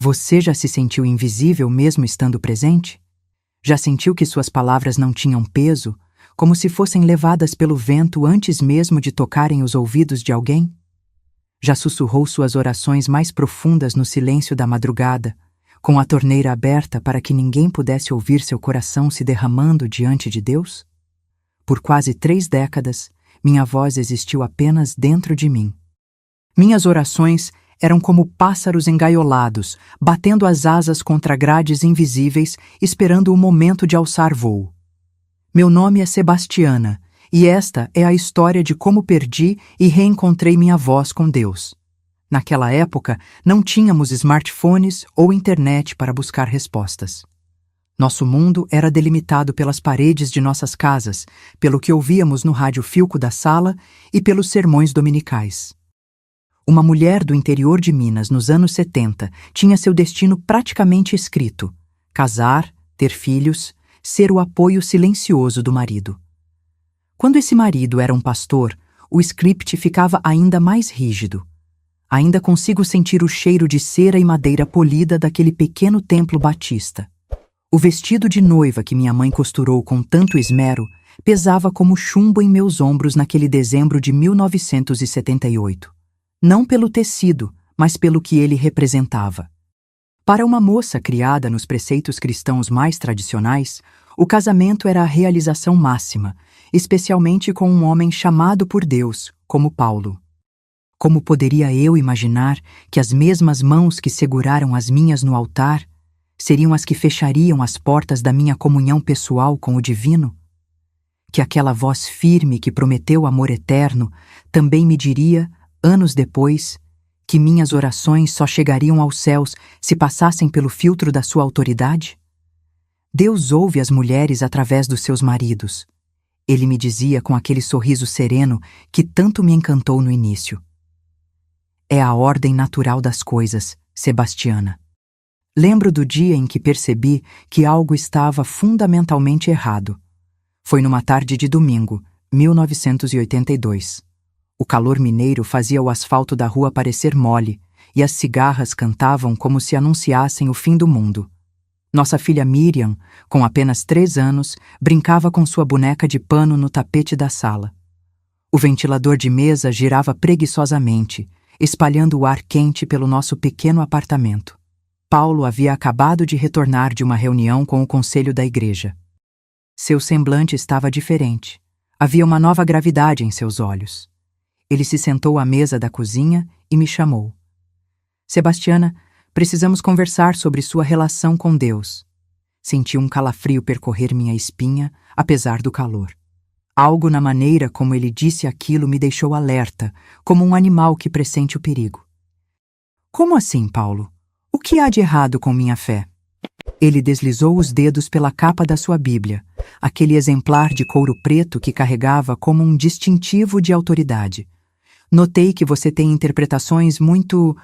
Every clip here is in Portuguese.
Você já se sentiu invisível mesmo estando presente? Já sentiu que suas palavras não tinham peso, como se fossem levadas pelo vento antes mesmo de tocarem os ouvidos de alguém? Já sussurrou suas orações mais profundas no silêncio da madrugada, com a torneira aberta para que ninguém pudesse ouvir seu coração se derramando diante de Deus? Por quase 3 décadas, minha voz existiu apenas dentro de mim. Minhas orações eram como pássaros engaiolados, batendo as asas contra grades invisíveis, esperando o momento de alçar voo. Meu nome é Sebastiana, e esta é a história de como perdi e reencontrei minha voz com Deus. Naquela época, não tínhamos smartphones ou internet para buscar respostas. Nosso mundo era delimitado pelas paredes de nossas casas, pelo que ouvíamos no rádio Filco da sala e pelos sermões dominicais. Uma mulher do interior de Minas, nos anos 70, tinha seu destino praticamente escrito: casar, ter filhos, ser o apoio silencioso do marido. Quando esse marido era um pastor, o script ficava ainda mais rígido. Ainda consigo sentir o cheiro de cera e madeira polida daquele pequeno templo batista. O vestido de noiva que minha mãe costurou com tanto esmero pesava como chumbo em meus ombros naquele dezembro de 1978. Não pelo tecido, mas pelo que ele representava. Para uma moça criada nos preceitos cristãos mais tradicionais, o casamento era a realização máxima, especialmente com um homem chamado por Deus, como Paulo. Como poderia eu imaginar que as mesmas mãos que seguraram as minhas no altar seriam as que fechariam as portas da minha comunhão pessoal com o divino? Que aquela voz firme que prometeu amor eterno também me diria, anos depois, que minhas orações só chegariam aos céus se passassem pelo filtro da sua autoridade? Deus ouve as mulheres através dos seus maridos. Ele me dizia com aquele sorriso sereno que tanto me encantou no início. É a ordem natural das coisas, Sebastiana. Lembro do dia em que percebi que algo estava fundamentalmente errado. Foi numa tarde de domingo, 1982. O calor mineiro fazia o asfalto da rua parecer mole e as cigarras cantavam como se anunciassem o fim do mundo. Nossa filha Miriam, com apenas 3 anos, brincava com sua boneca de pano no tapete da sala. O ventilador de mesa girava preguiçosamente, espalhando o ar quente pelo nosso pequeno apartamento. Paulo havia acabado de retornar de uma reunião com o conselho da igreja. Seu semblante estava diferente. Havia uma nova gravidade em seus olhos. Ele se sentou à mesa da cozinha e me chamou. Sebastiana, precisamos conversar sobre sua relação com Deus. Senti um calafrio percorrer minha espinha, apesar do calor. Algo na maneira como ele disse aquilo me deixou alerta, como um animal que pressente o perigo. Como assim, Paulo? O que há de errado com minha fé? Ele deslizou os dedos pela capa da sua Bíblia, aquele exemplar de couro preto que carregava como um distintivo de autoridade. Notei que você tem interpretações muito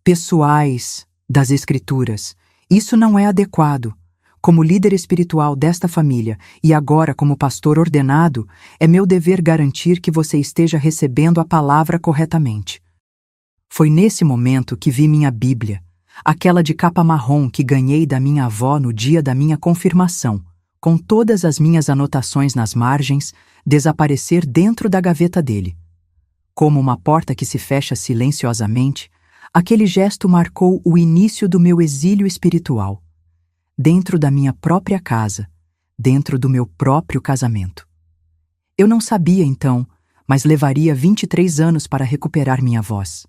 pessoais das Escrituras. Isso não é adequado. Como líder espiritual desta família e agora como pastor ordenado, é meu dever garantir que você esteja recebendo a palavra corretamente. Foi nesse momento que vi minha Bíblia, aquela de capa marrom que ganhei da minha avó no dia da minha confirmação, com todas as minhas anotações nas margens, desaparecer dentro da gaveta dele. Como uma porta que se fecha silenciosamente, aquele gesto marcou o início do meu exílio espiritual. Dentro da minha própria casa, dentro do meu próprio casamento. Eu não sabia então, mas levaria 23 anos para recuperar minha voz.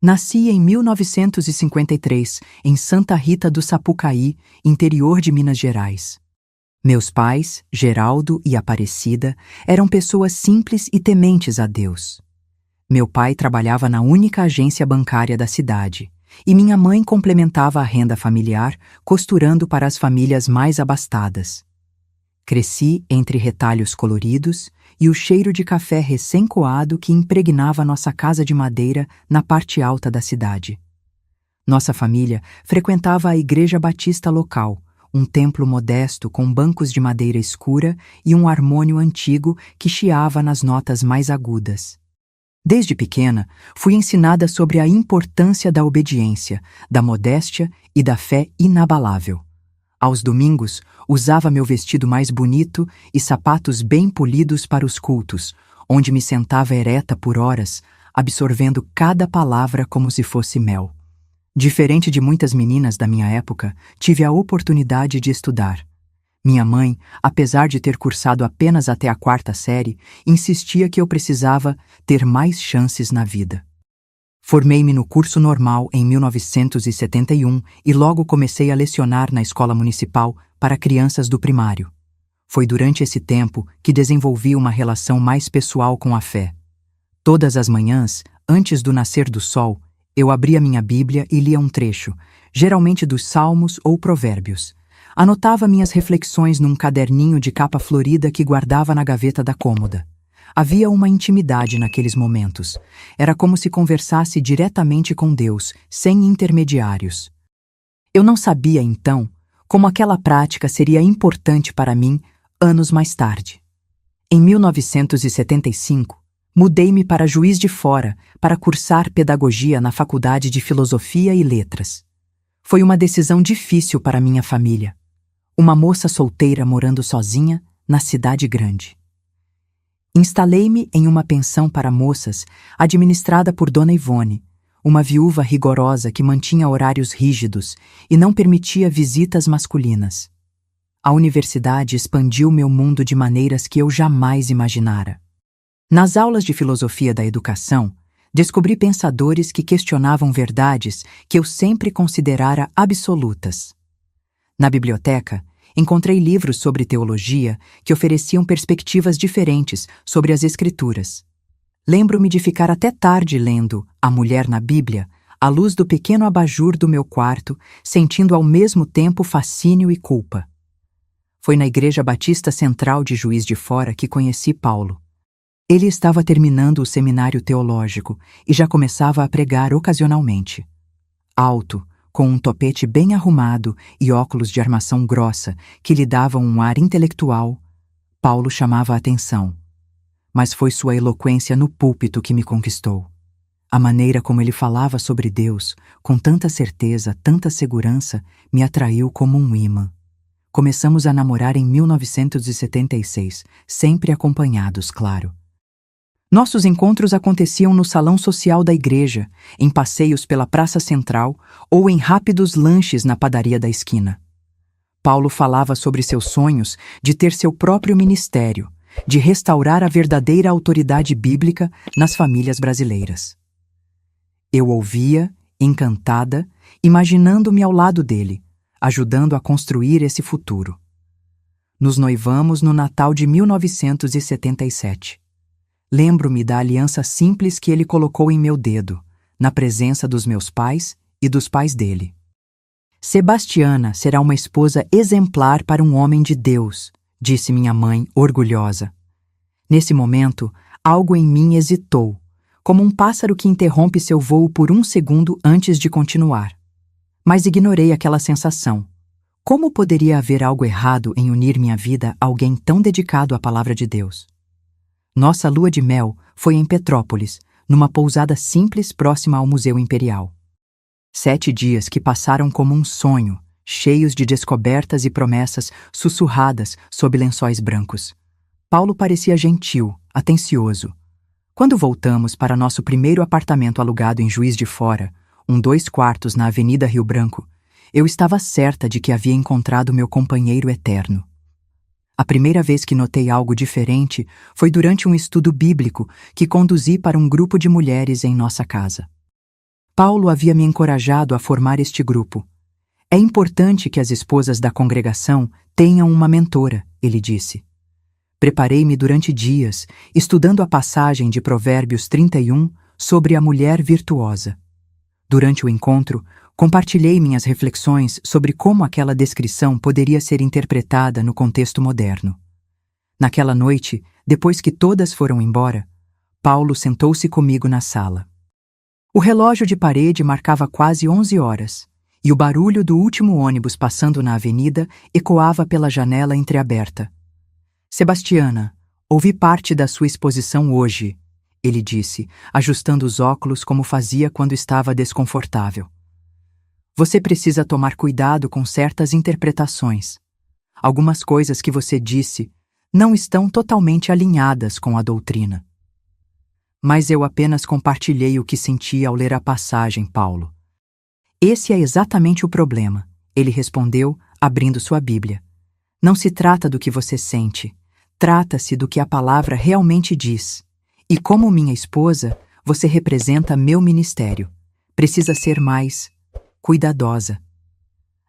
Nasci em 1953, em Santa Rita do Sapucaí, interior de Minas Gerais. Meus pais, Geraldo e Aparecida, eram pessoas simples e tementes a Deus. Meu pai trabalhava na única agência bancária da cidade, e minha mãe complementava a renda familiar, costurando para as famílias mais abastadas. Cresci entre retalhos coloridos e o cheiro de café recém-coado que impregnava nossa casa de madeira na parte alta da cidade. Nossa família frequentava a igreja batista local, um templo modesto com bancos de madeira escura e um harmônio antigo que chiava nas notas mais agudas. Desde pequena, fui ensinada sobre a importância da obediência, da modéstia e da fé inabalável. Aos domingos, usava meu vestido mais bonito e sapatos bem polidos para os cultos, onde me sentava ereta por horas, absorvendo cada palavra como se fosse mel. Diferente de muitas meninas da minha época, tive a oportunidade de estudar. Minha mãe, apesar de ter cursado apenas até a 4ª série, insistia que eu precisava ter mais chances na vida. Formei-me no curso normal em 1971 e logo comecei a lecionar na escola municipal para crianças do primário. Foi durante esse tempo que desenvolvi uma relação mais pessoal com a fé. Todas as manhãs, antes do nascer do sol, eu abria minha Bíblia e lia um trecho, geralmente dos Salmos ou Provérbios. Anotava minhas reflexões num caderninho de capa florida que guardava na gaveta da cômoda. Havia uma intimidade naqueles momentos. Era como se conversasse diretamente com Deus, sem intermediários. Eu não sabia, então, como aquela prática seria importante para mim anos mais tarde. Em 1975, mudei-me para Juiz de Fora para cursar pedagogia na Faculdade de Filosofia e Letras. Foi uma decisão difícil para minha família. Uma moça solteira morando sozinha na cidade grande. Instalei-me em uma pensão para moças administrada por Dona Ivone, uma viúva rigorosa que mantinha horários rígidos e não permitia visitas masculinas. A universidade expandiu meu mundo de maneiras que eu jamais imaginara. Nas aulas de filosofia da educação, descobri pensadores que questionavam verdades que eu sempre considerara absolutas. Na biblioteca, encontrei livros sobre teologia que ofereciam perspectivas diferentes sobre as Escrituras. Lembro-me de ficar até tarde lendo A Mulher na Bíblia, à luz do pequeno abajur do meu quarto, sentindo ao mesmo tempo fascínio e culpa. Foi na Igreja Batista Central de Juiz de Fora que conheci Paulo. Ele estava terminando o seminário teológico e já começava a pregar ocasionalmente. Alto, com um topete bem arrumado e óculos de armação grossa que lhe davam um ar intelectual, Paulo chamava a atenção. Mas foi sua eloquência no púlpito que me conquistou. A maneira como ele falava sobre Deus, com tanta certeza, tanta segurança, me atraiu como um imã. Começamos a namorar em 1976, sempre acompanhados, claro. Nossos encontros aconteciam no salão social da igreja, em passeios pela praça central ou em rápidos lanches na padaria da esquina. Paulo falava sobre seus sonhos de ter seu próprio ministério, de restaurar a verdadeira autoridade bíblica nas famílias brasileiras. Eu ouvia, encantada, imaginando-me ao lado dele, ajudando a construir esse futuro. Nos noivamos no Natal de 1977. Lembro-me da aliança simples que ele colocou em meu dedo, na presença dos meus pais e dos pais dele. Sebastiana será uma esposa exemplar para um homem de Deus, disse minha mãe, orgulhosa. Nesse momento, algo em mim hesitou, como um pássaro que interrompe seu voo por um segundo antes de continuar. Mas ignorei aquela sensação. Como poderia haver algo errado em unir minha vida a alguém tão dedicado à palavra de Deus? Nossa lua de mel foi em Petrópolis, numa pousada simples próxima ao Museu Imperial. 7 dias que passaram como um sonho, cheios de descobertas e promessas sussurradas sob lençóis brancos. Paulo parecia gentil, atencioso. Quando voltamos para nosso primeiro apartamento alugado em Juiz de Fora, um 2 quartos na Avenida Rio Branco, eu estava certa de que havia encontrado meu companheiro eterno. A primeira vez que notei algo diferente foi durante um estudo bíblico que conduzi para um grupo de mulheres em nossa casa. Paulo havia me encorajado a formar este grupo. É importante que as esposas da congregação tenham uma mentora, ele disse. Preparei-me durante dias, estudando a passagem de Provérbios 31 sobre a mulher virtuosa. Durante o encontro, compartilhei minhas reflexões sobre como aquela descrição poderia ser interpretada no contexto moderno. Naquela noite, depois que todas foram embora, Paulo sentou-se comigo na sala. O relógio de parede marcava quase 11 horas, e o barulho do último ônibus passando na avenida ecoava pela janela entreaberta. Sebastiana, ouvi parte da sua exposição hoje, ele disse, ajustando os óculos como fazia quando estava desconfortável. Você precisa tomar cuidado com certas interpretações. Algumas coisas que você disse não estão totalmente alinhadas com a doutrina. Mas eu apenas compartilhei o que senti ao ler a passagem, Paulo. Esse é exatamente o problema, ele respondeu, abrindo sua Bíblia. Não se trata do que você sente, trata-se do que a palavra realmente diz. E como minha esposa, você representa meu ministério. Precisa ser mais cuidadosa.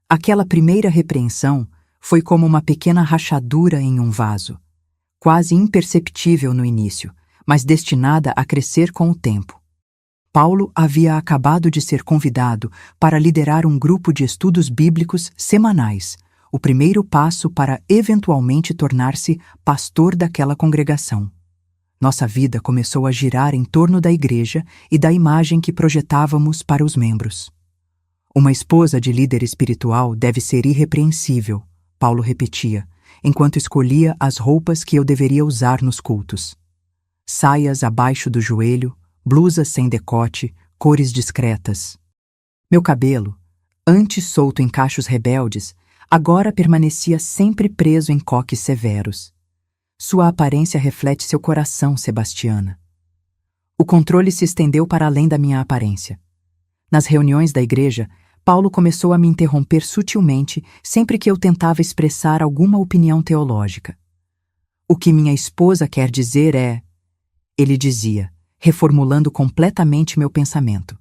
Aquela primeira repreensão foi como uma pequena rachadura em um vaso, quase imperceptível no início, mas destinada a crescer com o tempo. Paulo havia acabado de ser convidado para liderar um grupo de estudos bíblicos semanais, o primeiro passo para eventualmente tornar-se pastor daquela congregação. Nossa vida começou a girar em torno da igreja e da imagem que projetávamos para os membros. Uma esposa de líder espiritual deve ser irrepreensível, Paulo repetia, enquanto escolhia as roupas que eu deveria usar nos cultos. Saias abaixo do joelho, blusas sem decote, cores discretas. Meu cabelo, antes solto em cachos rebeldes, agora permanecia sempre preso em coques severos. Sua aparência reflete seu coração, Sebastiana. O controle se estendeu para além da minha aparência. Nas reuniões da igreja, Paulo começou a me interromper sutilmente sempre que eu tentava expressar alguma opinião teológica. O que minha esposa quer dizer é... Ele dizia, reformulando completamente meu pensamento.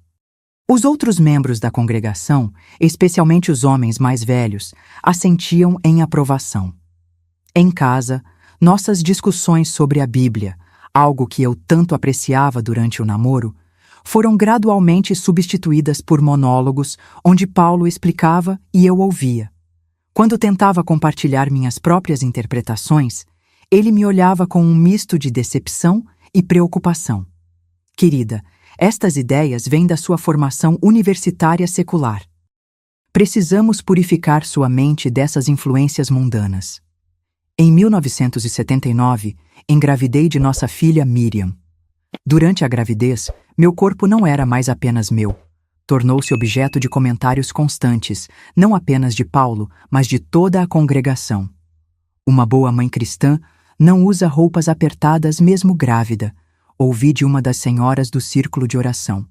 Os outros membros da congregação, especialmente os homens mais velhos, assentiam em aprovação. Em casa, nossas discussões sobre a Bíblia, algo que eu tanto apreciava durante o namoro, foram gradualmente substituídas por monólogos onde Paulo explicava e eu ouvia. Quando tentava compartilhar minhas próprias interpretações, ele me olhava com um misto de decepção e preocupação. Querida, estas ideias vêm da sua formação universitária secular. Precisamos purificar sua mente dessas influências mundanas. Em 1979, engravidei de nossa filha Miriam. Durante a gravidez, meu corpo não era mais apenas meu. Tornou-se objeto de comentários constantes, não apenas de Paulo, mas de toda a congregação. Uma boa mãe cristã não usa roupas apertadas mesmo grávida, ouvi de uma das senhoras do círculo de oração.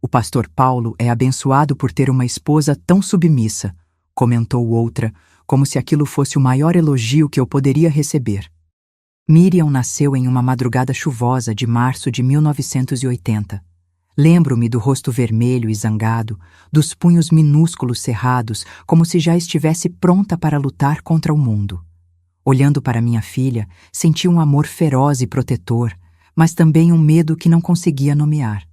O pastor Paulo é abençoado por ter uma esposa tão submissa, comentou outra, como se aquilo fosse o maior elogio que eu poderia receber. Miriam nasceu em uma madrugada chuvosa de março de 1980. Lembro-me do rosto vermelho e zangado, dos punhos minúsculos cerrados, como se já estivesse pronta para lutar contra o mundo. Olhando para minha filha, senti um amor feroz e protetor, mas também um medo que não conseguia nomear.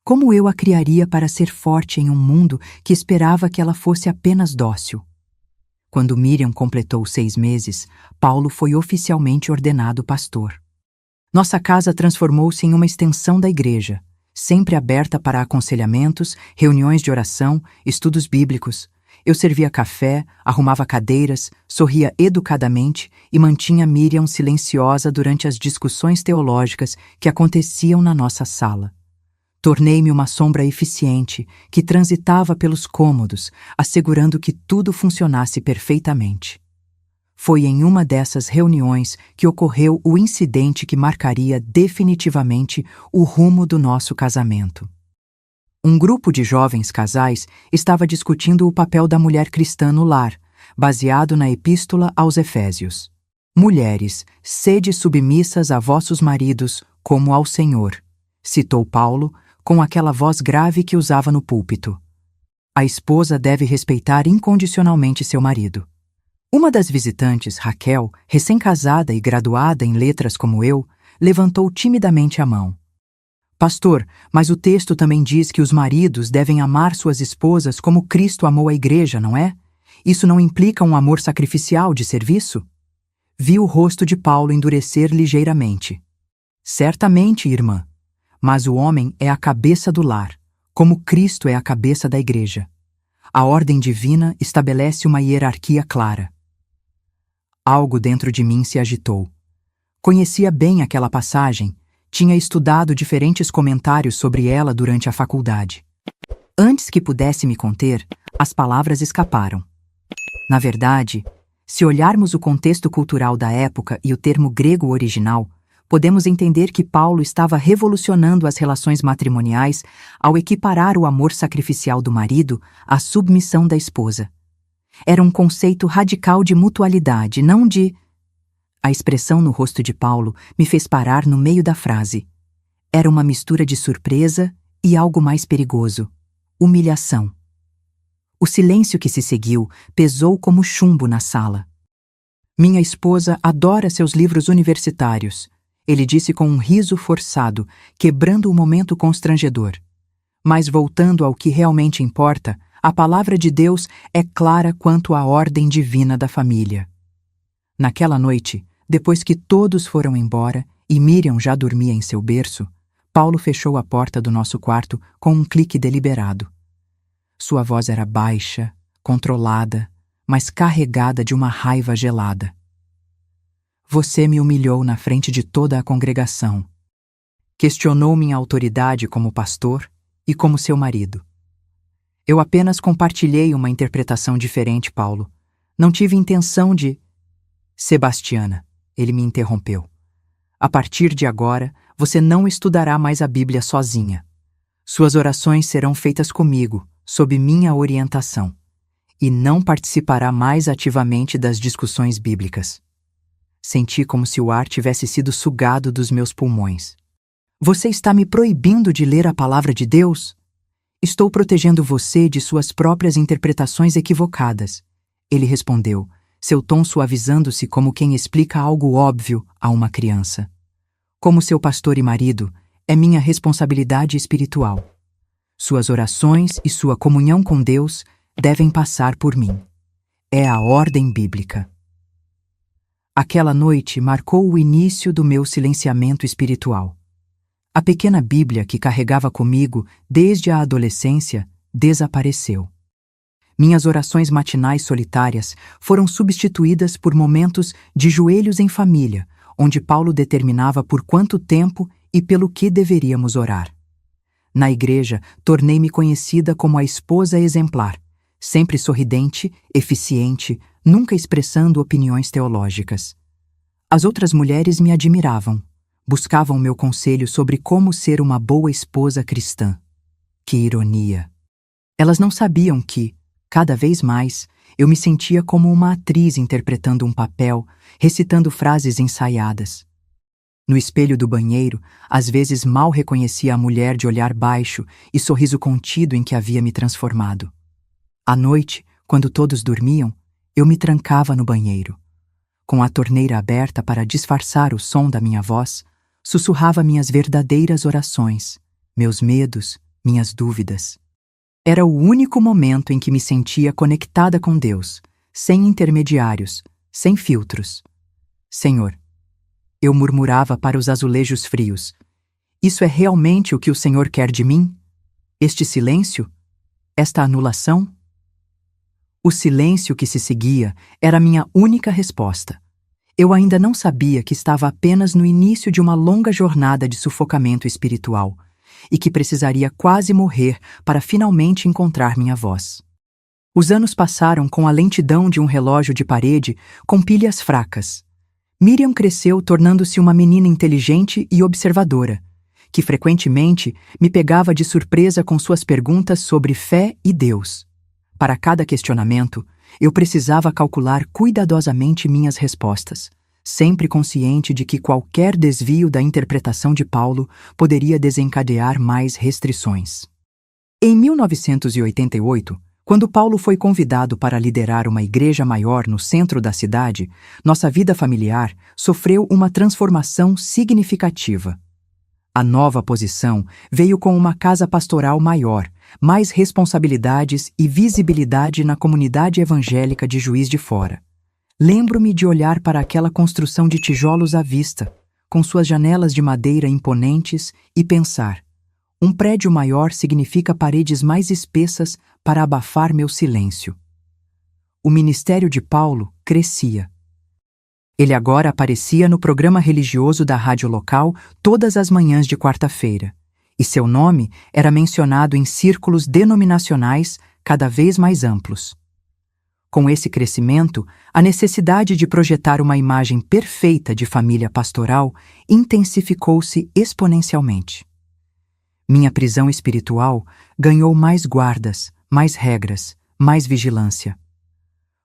Como eu a criaria para ser forte em um mundo que esperava que ela fosse apenas dócil? Quando Miriam completou 6 meses, Paulo foi oficialmente ordenado pastor. Nossa casa transformou-se em uma extensão da igreja, sempre aberta para aconselhamentos, reuniões de oração, estudos bíblicos. Eu servia café, arrumava cadeiras, sorria educadamente e mantinha Miriam silenciosa durante as discussões teológicas que aconteciam na nossa sala. Tornei-me uma sombra eficiente que transitava pelos cômodos, assegurando que tudo funcionasse perfeitamente. Foi em uma dessas reuniões que ocorreu o incidente que marcaria definitivamente o rumo do nosso casamento. Um grupo de jovens casais estava discutindo o papel da mulher cristã no lar, baseado na Epístola aos Efésios. Mulheres, sede submissas a vossos maridos, como ao Senhor, citou Paulo, com aquela voz grave que usava no púlpito. A esposa deve respeitar incondicionalmente seu marido. Uma das visitantes, Raquel, recém-casada e graduada em letras como eu, levantou timidamente a mão. Pastor, mas o texto também diz que os maridos devem amar suas esposas como Cristo amou a igreja, não é? Isso não implica um amor sacrificial de serviço? Vi o rosto de Paulo endurecer ligeiramente. Certamente, irmã. Mas o homem é a cabeça do lar, como Cristo é a cabeça da igreja. A ordem divina estabelece uma hierarquia clara. Algo dentro de mim se agitou. Conhecia bem aquela passagem, Tinha estudado diferentes comentários sobre ela durante a faculdade. Antes que pudesse me conter, as palavras escaparam. Na verdade, se olharmos o contexto cultural da época e o termo grego original, podemos entender que Paulo estava revolucionando as relações matrimoniais ao equiparar o amor sacrificial do marido à submissão da esposa. Era um conceito radical de mutualidade, não de... A expressão no rosto de Paulo me fez parar no meio da frase. Era uma mistura de surpresa e algo mais perigoso: humilhação. O silêncio que se seguiu pesou como chumbo na sala. Minha esposa adora seus livros universitários, ele disse com um riso forçado, quebrando o momento constrangedor. Mas voltando ao que realmente importa, a palavra de Deus é clara quanto à ordem divina da família. Naquela noite, depois que todos foram embora e Miriam já dormia em seu berço, Paulo fechou a porta do nosso quarto com um clique deliberado. Sua voz era baixa, controlada, mas carregada de uma raiva gelada. Você me humilhou na frente de toda a congregação. Questionou minha autoridade como pastor e como seu marido. Eu apenas compartilhei uma interpretação diferente, Paulo. Não tive intenção de... Sebastiana, ele me interrompeu. A partir de agora, você não estudará mais a Bíblia sozinha. Suas orações serão feitas comigo, sob minha orientação, e não participará mais ativamente das discussões bíblicas. Senti como se o ar tivesse sido sugado dos meus pulmões. Você está me proibindo de ler a palavra de Deus? Estou protegendo você de suas próprias interpretações equivocadas. Ele respondeu, seu tom suavizando-se como quem explica algo óbvio a uma criança. Como seu pastor e marido, é minha responsabilidade espiritual. Suas orações e sua comunhão com Deus devem passar por mim. É a ordem bíblica. Aquela noite marcou o início do meu silenciamento espiritual. A pequena Bíblia que carregava comigo desde a adolescência desapareceu. Minhas orações matinais solitárias foram substituídas por momentos de joelhos em família, onde Paulo determinava por quanto tempo e pelo que deveríamos orar. Na igreja, tornei-me conhecida como a esposa exemplar, sempre sorridente, eficiente, nunca expressando opiniões teológicas. As outras mulheres me admiravam, buscavam meu conselho sobre como ser uma boa esposa cristã. Que ironia! Elas não sabiam que, cada vez mais, eu me sentia como uma atriz interpretando um papel, recitando frases ensaiadas. No espelho do banheiro, às vezes mal reconhecia a mulher de olhar baixo e sorriso contido em que havia me transformado. À noite, quando todos dormiam, eu me trancava no banheiro. Com a torneira aberta para disfarçar o som da minha voz, sussurrava minhas verdadeiras orações, meus medos, minhas dúvidas. Era o único momento em que me sentia conectada com Deus, sem intermediários, sem filtros. Senhor, eu murmurava para os azulejos frios. Isso é realmente o que o Senhor quer de mim? Este silêncio? Esta anulação? O silêncio que se seguia era minha única resposta. Eu ainda não sabia que estava apenas no início de uma longa jornada de sufocamento espiritual e que precisaria quase morrer para finalmente encontrar minha voz. Os anos passaram com a lentidão de um relógio de parede com pilhas fracas. Miriam cresceu tornando-se uma menina inteligente e observadora, que frequentemente me pegava de surpresa com suas perguntas sobre fé e Deus. Para cada questionamento, eu precisava calcular cuidadosamente minhas respostas, sempre consciente de que qualquer desvio da interpretação de Paulo poderia desencadear mais restrições. Em 1988, quando Paulo foi convidado para liderar uma igreja maior no centro da cidade, nossa vida familiar sofreu uma transformação significativa. A nova posição veio com uma casa pastoral maior, mais responsabilidades e visibilidade na comunidade evangélica de Juiz de Fora. Lembro-me de olhar para aquela construção de tijolos à vista, com suas janelas de madeira imponentes, e pensar: um prédio maior significa paredes mais espessas para abafar meu silêncio. O ministério de Paulo crescia. Ele agora aparecia no programa religioso da rádio local todas as manhãs de quarta-feira, e seu nome era mencionado em círculos denominacionais cada vez mais amplos. Com esse crescimento, a necessidade de projetar uma imagem perfeita de família pastoral intensificou-se exponencialmente. Minha prisão espiritual ganhou mais guardas, mais regras, mais vigilância.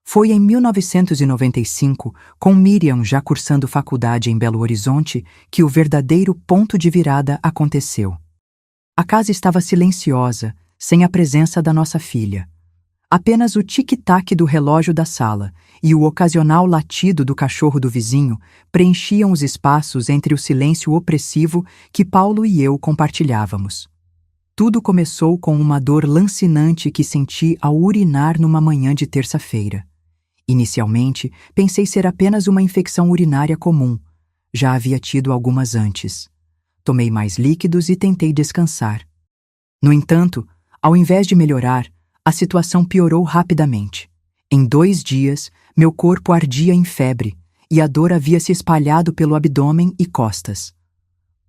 Foi em 1995, com Miriam já cursando faculdade em Belo Horizonte, que o verdadeiro ponto de virada aconteceu. A casa estava silenciosa, sem a presença da nossa filha. Apenas o tic-tac do relógio da sala e o ocasional latido do cachorro do vizinho preenchiam os espaços entre o silêncio opressivo que Paulo e eu compartilhávamos. Tudo começou com uma dor lancinante que senti ao urinar numa manhã de terça-feira. Inicialmente, pensei ser apenas uma infecção urinária comum. Já havia tido algumas antes. Tomei mais líquidos e tentei descansar. No entanto, ao invés de melhorar, a situação piorou rapidamente. Em 2 dias, meu corpo ardia em febre e a dor havia se espalhado pelo abdômen e costas.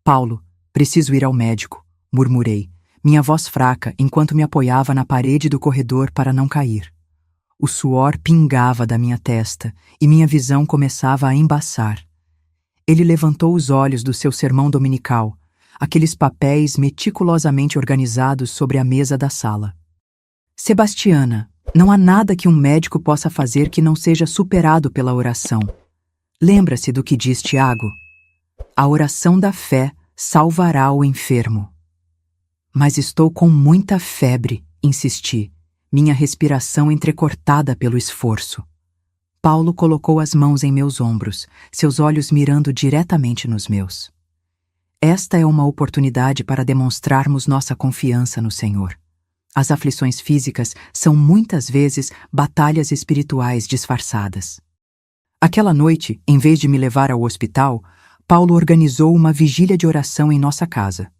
Paulo, preciso ir ao médico, murmurei, minha voz fraca enquanto me apoiava na parede do corredor para não cair. O suor pingava da minha testa e minha visão começava a embaçar. Ele levantou os olhos do seu sermão dominical, aqueles papéis meticulosamente organizados sobre a mesa da sala. Sebastiana, não há nada que um médico possa fazer que não seja superado pela oração. Lembra-se do que diz Tiago? A oração da fé salvará o enfermo. Mas estou com muita febre, insisti, minha respiração entrecortada pelo esforço. Paulo colocou as mãos em meus ombros, seus olhos mirando diretamente nos meus. Esta é uma oportunidade para demonstrarmos nossa confiança no Senhor. As aflições físicas são muitas vezes batalhas espirituais disfarçadas. Aquela noite, em vez de me levar ao hospital, Paulo organizou uma vigília de oração em nossa casa.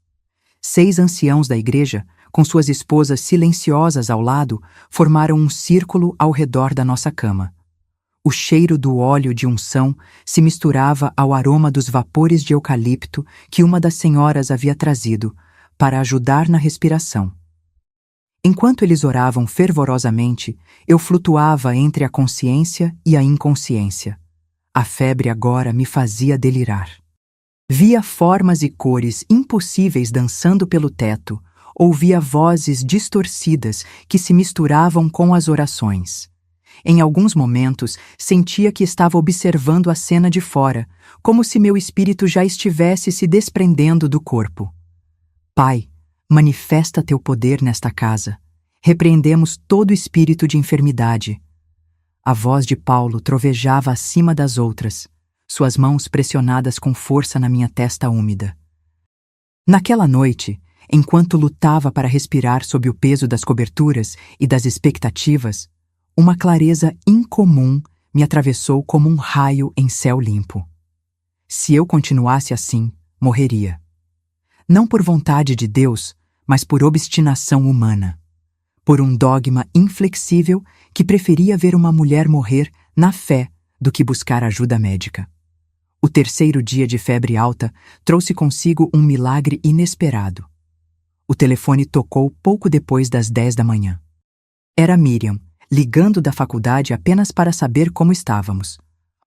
6 anciãos da igreja, com suas esposas silenciosas ao lado, formaram um círculo ao redor da nossa cama. O cheiro do óleo de unção se misturava ao aroma dos vapores de eucalipto que uma das senhoras havia trazido para ajudar na respiração. Enquanto eles oravam fervorosamente, eu flutuava entre a consciência e a inconsciência. A febre agora me fazia delirar. Via formas e cores impossíveis dançando pelo teto, ouvia vozes distorcidas que se misturavam com as orações. Em alguns momentos, sentia que estava observando a cena de fora, como se meu espírito já estivesse se desprendendo do corpo. Pai, manifesta teu poder nesta casa. Repreendemos todo espírito de enfermidade. A voz de Paulo trovejava acima das outras, suas mãos pressionadas com força na minha testa úmida. Naquela noite, enquanto lutava para respirar sob o peso das coberturas e das expectativas, uma clareza incomum me atravessou como um raio em céu limpo. Se eu continuasse assim, morreria. Não por vontade de Deus, mas por obstinação humana. Por um dogma inflexível que preferia ver uma mulher morrer na fé do que buscar ajuda médica. O 3º dia de febre alta trouxe consigo um milagre inesperado. O telefone tocou pouco depois das 10 da manhã. Era Miriam, ligando da faculdade apenas para saber como estávamos.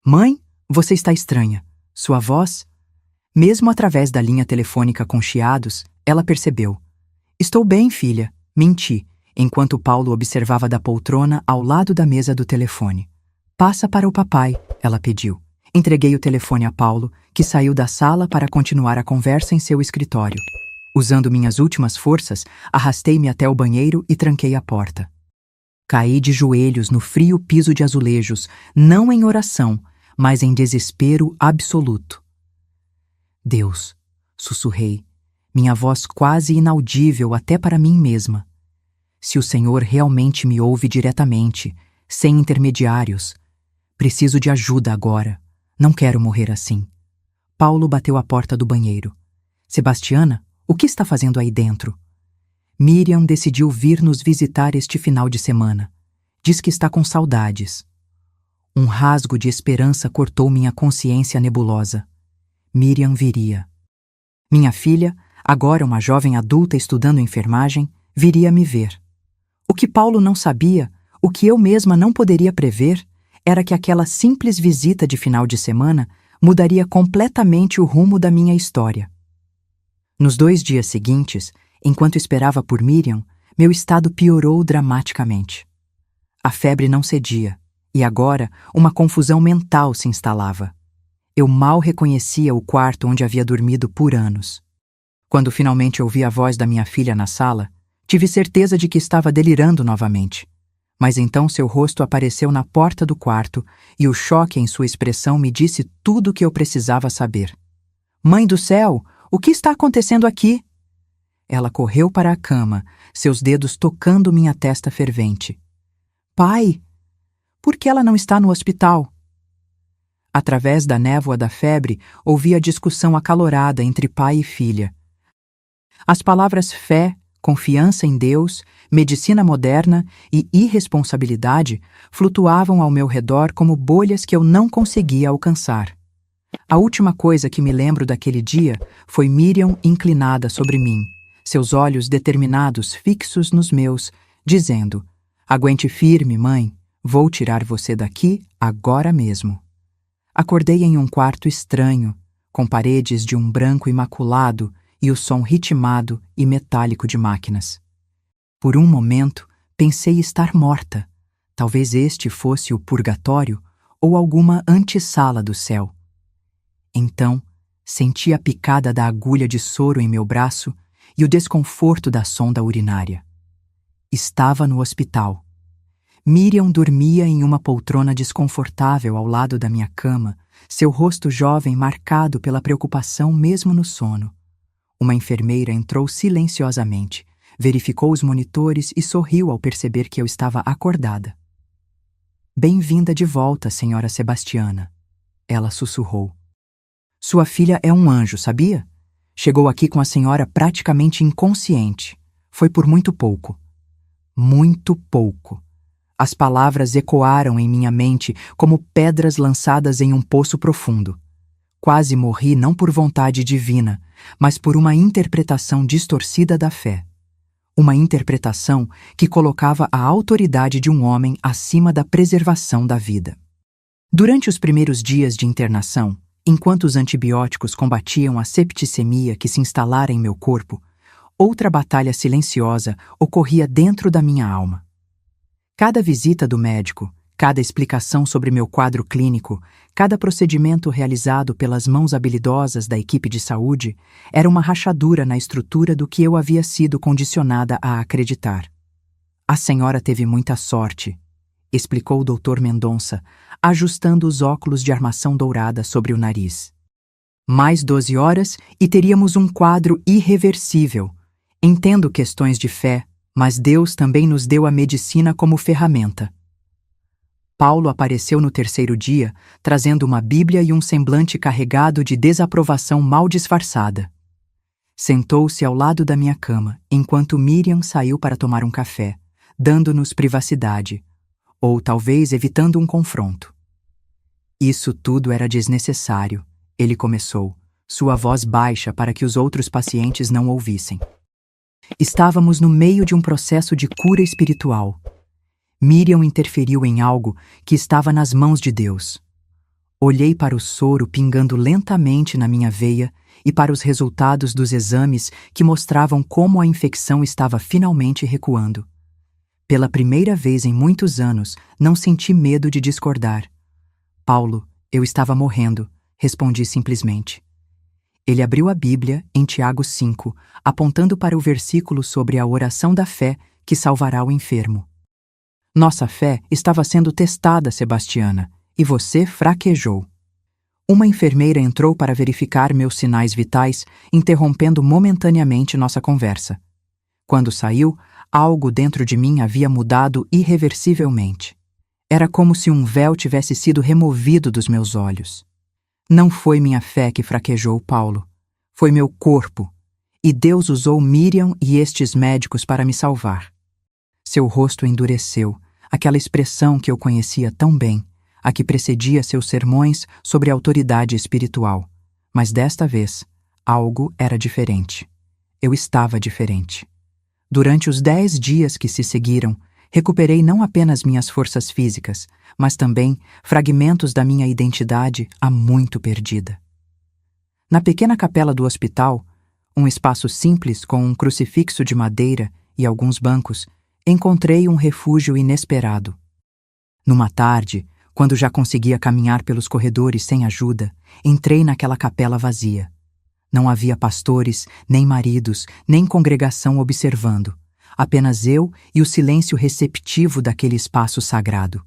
Mãe, você está estranha. Sua voz? Mesmo através da linha telefônica com chiados, ela percebeu. Estou bem, filha. Menti, enquanto Paulo observava da poltrona ao lado da mesa do telefone. Passa para o papai, ela pediu. Entreguei o telefone a Paulo, que saiu da sala para continuar a conversa em seu escritório. Usando minhas últimas forças, arrastei-me até o banheiro e tranquei a porta. Caí de joelhos no frio piso de azulejos, não em oração, mas em desespero absoluto. Deus, sussurrei, minha voz quase inaudível até para mim mesma. Se o Senhor realmente me ouve diretamente, sem intermediários, preciso de ajuda agora. Não quero morrer assim. Paulo bateu a porta do banheiro. Sebastiana, o que está fazendo aí dentro? Miriam decidiu vir nos visitar este final de semana. Diz que está com saudades. Um rasgo de esperança cortou minha consciência nebulosa. Miriam viria. Minha filha, agora uma jovem adulta estudando enfermagem, viria me ver. O que Paulo não sabia, o que eu mesma não poderia prever, era que aquela simples visita de final de semana mudaria completamente o rumo da minha história. Nos 2 dias seguintes, enquanto esperava por Miriam, meu estado piorou dramaticamente. A febre não cedia, e agora uma confusão mental se instalava. Eu mal reconhecia o quarto onde havia dormido por anos. Quando finalmente ouvi a voz da minha filha na sala, tive certeza de que estava delirando novamente. Mas então seu rosto apareceu na porta do quarto e o choque em sua expressão me disse tudo o que eu precisava saber. Mãe do céu, o que está acontecendo aqui? Ela correu para a cama, seus dedos tocando minha testa fervente. Pai, por que ela não está no hospital? Através da névoa da febre, ouvi a discussão acalorada entre pai e filha. As palavras fé, confiança em Deus, medicina moderna e irresponsabilidade flutuavam ao meu redor como bolhas que eu não conseguia alcançar. A última coisa que me lembro daquele dia foi Miriam inclinada sobre mim, seus olhos determinados fixos nos meus, dizendo: aguente firme, mãe, vou tirar você daqui agora mesmo. Acordei em um quarto estranho, com paredes de um branco imaculado e o som ritmado e metálico de máquinas. Por um momento, pensei estar morta. Talvez este fosse o purgatório ou alguma antessala do céu. Então, senti a picada da agulha de soro em meu braço e o desconforto da sonda urinária. Estava no hospital. Miriam dormia em uma poltrona desconfortável ao lado da minha cama, seu rosto jovem marcado pela preocupação mesmo no sono. Uma enfermeira entrou silenciosamente, verificou os monitores e sorriu ao perceber que eu estava acordada. Bem-vinda de volta, senhora Sebastiana, ela sussurrou. Sua filha é um anjo, sabia? Chegou aqui com a senhora praticamente inconsciente. Foi por muito pouco. Muito pouco. As palavras ecoaram em minha mente como pedras lançadas em um poço profundo. Quase morri não por vontade divina, mas por uma interpretação distorcida da fé. Uma interpretação que colocava a autoridade de um homem acima da preservação da vida. Durante os primeiros dias de internação, enquanto os antibióticos combatiam a septicemia que se instalara em meu corpo, outra batalha silenciosa ocorria dentro da minha alma. Cada visita do médico, cada explicação sobre meu quadro clínico, cada procedimento realizado pelas mãos habilidosas da equipe de saúde era uma rachadura na estrutura do que eu havia sido condicionada a acreditar. A senhora teve muita sorte, explicou o Dr. Mendonça, ajustando os óculos de armação dourada sobre o nariz. Mais 12 horas e teríamos um quadro irreversível. Entendo questões de fé, mas Deus também nos deu a medicina como ferramenta. Paulo apareceu no 3º dia, trazendo uma Bíblia e um semblante carregado de desaprovação mal disfarçada. Sentou-se ao lado da minha cama, enquanto Miriam saiu para tomar um café, dando-nos privacidade, ou talvez evitando um confronto. Isso tudo era desnecessário, ele começou, sua voz baixa para que os outros pacientes não ouvissem. Estávamos no meio de um processo de cura espiritual. Miriam interferiu em algo que estava nas mãos de Deus. Olhei para o soro pingando lentamente na minha veia e para os resultados dos exames que mostravam como a infecção estava finalmente recuando. Pela primeira vez em muitos anos, não senti medo de discordar. Paulo, eu estava morrendo, respondi simplesmente. Ele abriu a Bíblia em Tiago 5, apontando para o versículo sobre a oração da fé que salvará o enfermo. Nossa fé estava sendo testada, Sebastiana, e você fraquejou. Uma enfermeira entrou para verificar meus sinais vitais, interrompendo momentaneamente nossa conversa. Quando saiu, algo dentro de mim havia mudado irreversivelmente. Era como se um véu tivesse sido removido dos meus olhos. Não foi minha fé que fraquejou, Paulo. Foi meu corpo. E Deus usou Miriam e estes médicos para me salvar. Seu rosto endureceu, aquela expressão que eu conhecia tão bem, a que precedia seus sermões sobre autoridade espiritual. Mas desta vez, algo era diferente. Eu estava diferente. Durante os 10 dias que se seguiram, recuperei não apenas minhas forças físicas, mas também fragmentos da minha identidade há muito perdida. Na pequena capela do hospital, um espaço simples com um crucifixo de madeira e alguns bancos, encontrei um refúgio inesperado. Numa tarde, quando já conseguia caminhar pelos corredores sem ajuda, entrei naquela capela vazia. Não havia pastores, nem maridos, nem congregação observando. Apenas eu e o silêncio receptivo daquele espaço sagrado.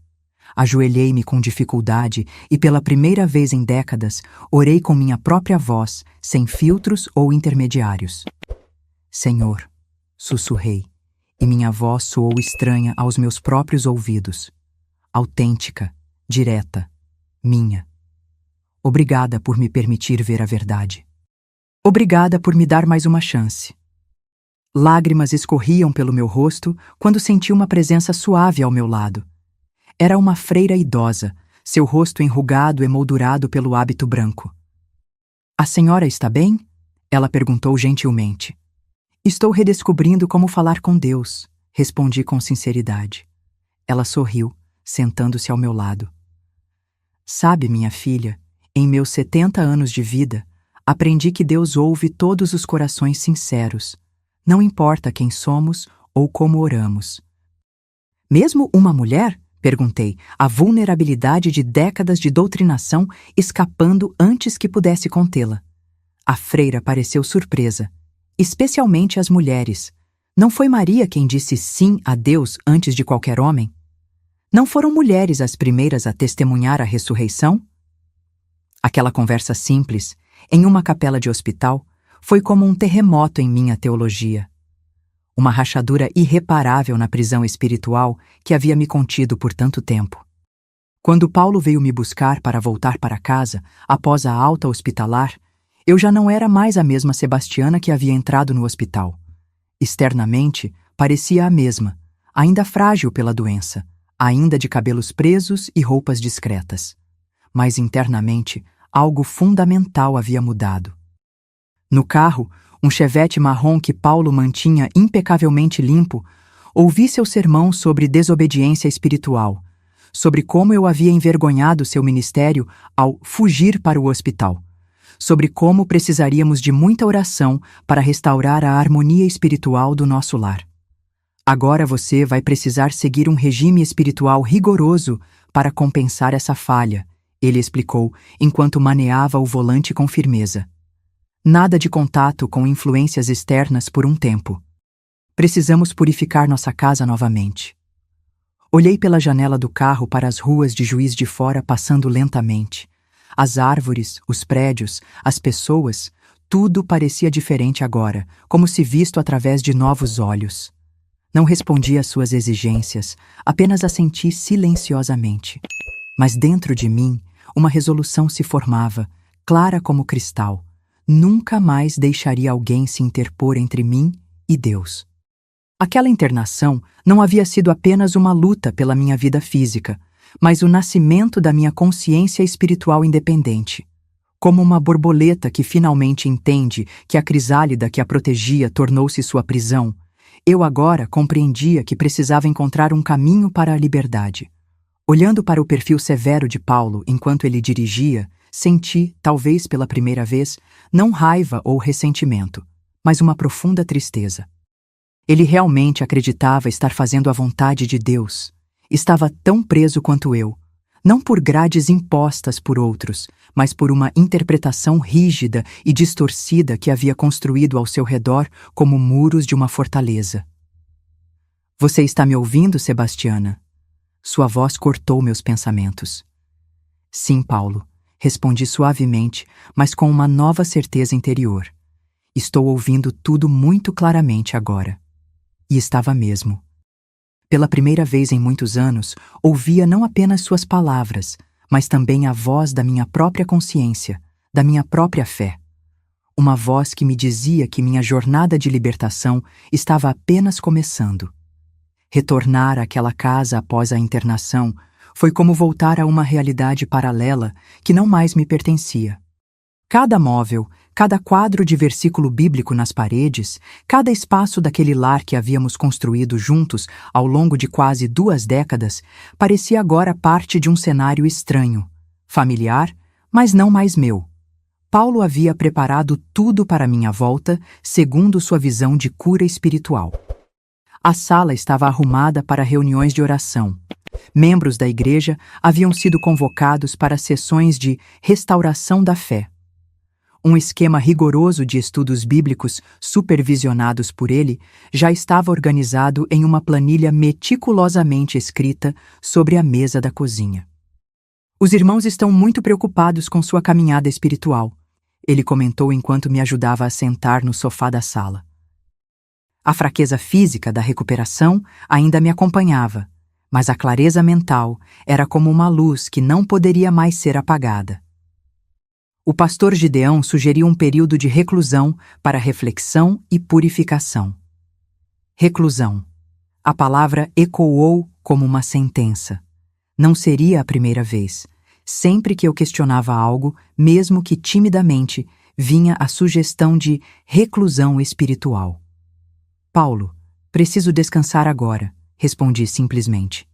Ajoelhei-me com dificuldade e, pela primeira vez em décadas, orei com minha própria voz, sem filtros ou intermediários. Senhor, sussurrei, e minha voz soou estranha aos meus próprios ouvidos. Autêntica, direta, minha. Obrigada por me permitir ver a verdade. Obrigada por me dar mais uma chance. Lágrimas escorriam pelo meu rosto quando senti uma presença suave ao meu lado. Era uma freira idosa, seu rosto enrugado e emoldurado pelo hábito branco. A senhora está bem? Ela perguntou gentilmente. Estou redescobrindo como falar com Deus, respondi com sinceridade. Ela sorriu, sentando-se ao meu lado. Sabe, minha filha, em meus 70 anos de vida, aprendi que Deus ouve todos os corações sinceros. Não importa quem somos ou como oramos. Mesmo uma mulher? Perguntei, a vulnerabilidade de décadas de doutrinação escapando antes que pudesse contê-la. A freira pareceu surpresa, especialmente as mulheres. Não foi Maria quem disse sim a Deus antes de qualquer homem? Não foram mulheres as primeiras a testemunhar a ressurreição? Aquela conversa simples, em uma capela de hospital, foi como um terremoto em minha teologia. Uma rachadura irreparável na prisão espiritual que havia me contido por tanto tempo. Quando Paulo veio me buscar para voltar para casa, após a alta hospitalar, eu já não era mais a mesma Sebastiana que havia entrado no hospital. Externamente, parecia a mesma, ainda frágil pela doença, ainda de cabelos presos e roupas discretas. Mas internamente, algo fundamental havia mudado. No carro, um Chevette marrom que Paulo mantinha impecavelmente limpo, ouvi seu sermão sobre desobediência espiritual, sobre como eu havia envergonhado seu ministério ao fugir para o hospital, sobre como precisaríamos de muita oração para restaurar a harmonia espiritual do nosso lar. Agora você vai precisar seguir um regime espiritual rigoroso para compensar essa falha, ele explicou, enquanto maneava o volante com firmeza. Nada de contato com influências externas por um tempo. Precisamos purificar nossa casa novamente. Olhei pela janela do carro para as ruas de Juiz de Fora passando lentamente. As árvores, os prédios, as pessoas, tudo parecia diferente agora, como se visto através de novos olhos. Não respondi às suas exigências, apenas assenti silenciosamente. Mas dentro de mim, uma resolução se formava, clara como cristal. Nunca mais deixaria alguém se interpor entre mim e Deus. Aquela internação não havia sido apenas uma luta pela minha vida física, mas o nascimento da minha consciência espiritual independente. Como uma borboleta que finalmente entende que a crisálida que a protegia tornou-se sua prisão, eu agora compreendia que precisava encontrar um caminho para a liberdade. Olhando para o perfil severo de Paulo enquanto ele dirigia, senti, talvez pela primeira vez, não raiva ou ressentimento, mas uma profunda tristeza. Ele realmente acreditava estar fazendo a vontade de Deus. Estava tão preso quanto eu, não por grades impostas por outros, mas por uma interpretação rígida e distorcida que havia construído ao seu redor como muros de uma fortaleza. Você está me ouvindo, Sebastiana? Sua voz cortou meus pensamentos. Sim, Paulo. Respondi suavemente, mas com uma nova certeza interior. Estou ouvindo tudo muito claramente agora. E estava mesmo. Pela primeira vez em muitos anos, ouvia não apenas suas palavras, mas também a voz da minha própria consciência, da minha própria fé. Uma voz que me dizia que minha jornada de libertação estava apenas começando. Retornar àquela casa após a internação foi como voltar a uma realidade paralela que não mais me pertencia. Cada móvel, cada quadro de versículo bíblico nas paredes, cada espaço daquele lar que havíamos construído juntos ao longo de quase 2 décadas, parecia agora parte de um cenário estranho, familiar, mas não mais meu. Paulo havia preparado tudo para minha volta, segundo sua visão de cura espiritual. A sala estava arrumada para reuniões de oração. Membros da igreja haviam sido convocados para sessões de restauração da fé. Um esquema rigoroso de estudos bíblicos, supervisionados por ele, já estava organizado em uma planilha meticulosamente escrita sobre a mesa da cozinha. Os irmãos estão muito preocupados com sua caminhada espiritual, ele comentou enquanto me ajudava a sentar no sofá da sala. A fraqueza física da recuperação ainda me acompanhava, mas a clareza mental era como uma luz que não poderia mais ser apagada. O pastor Gideão sugeriu um período de reclusão para reflexão e purificação. Reclusão. A palavra ecoou como uma sentença. Não seria a primeira vez. Sempre que eu questionava algo, mesmo que timidamente, vinha a sugestão de reclusão espiritual. Paulo, preciso descansar agora, respondi simplesmente.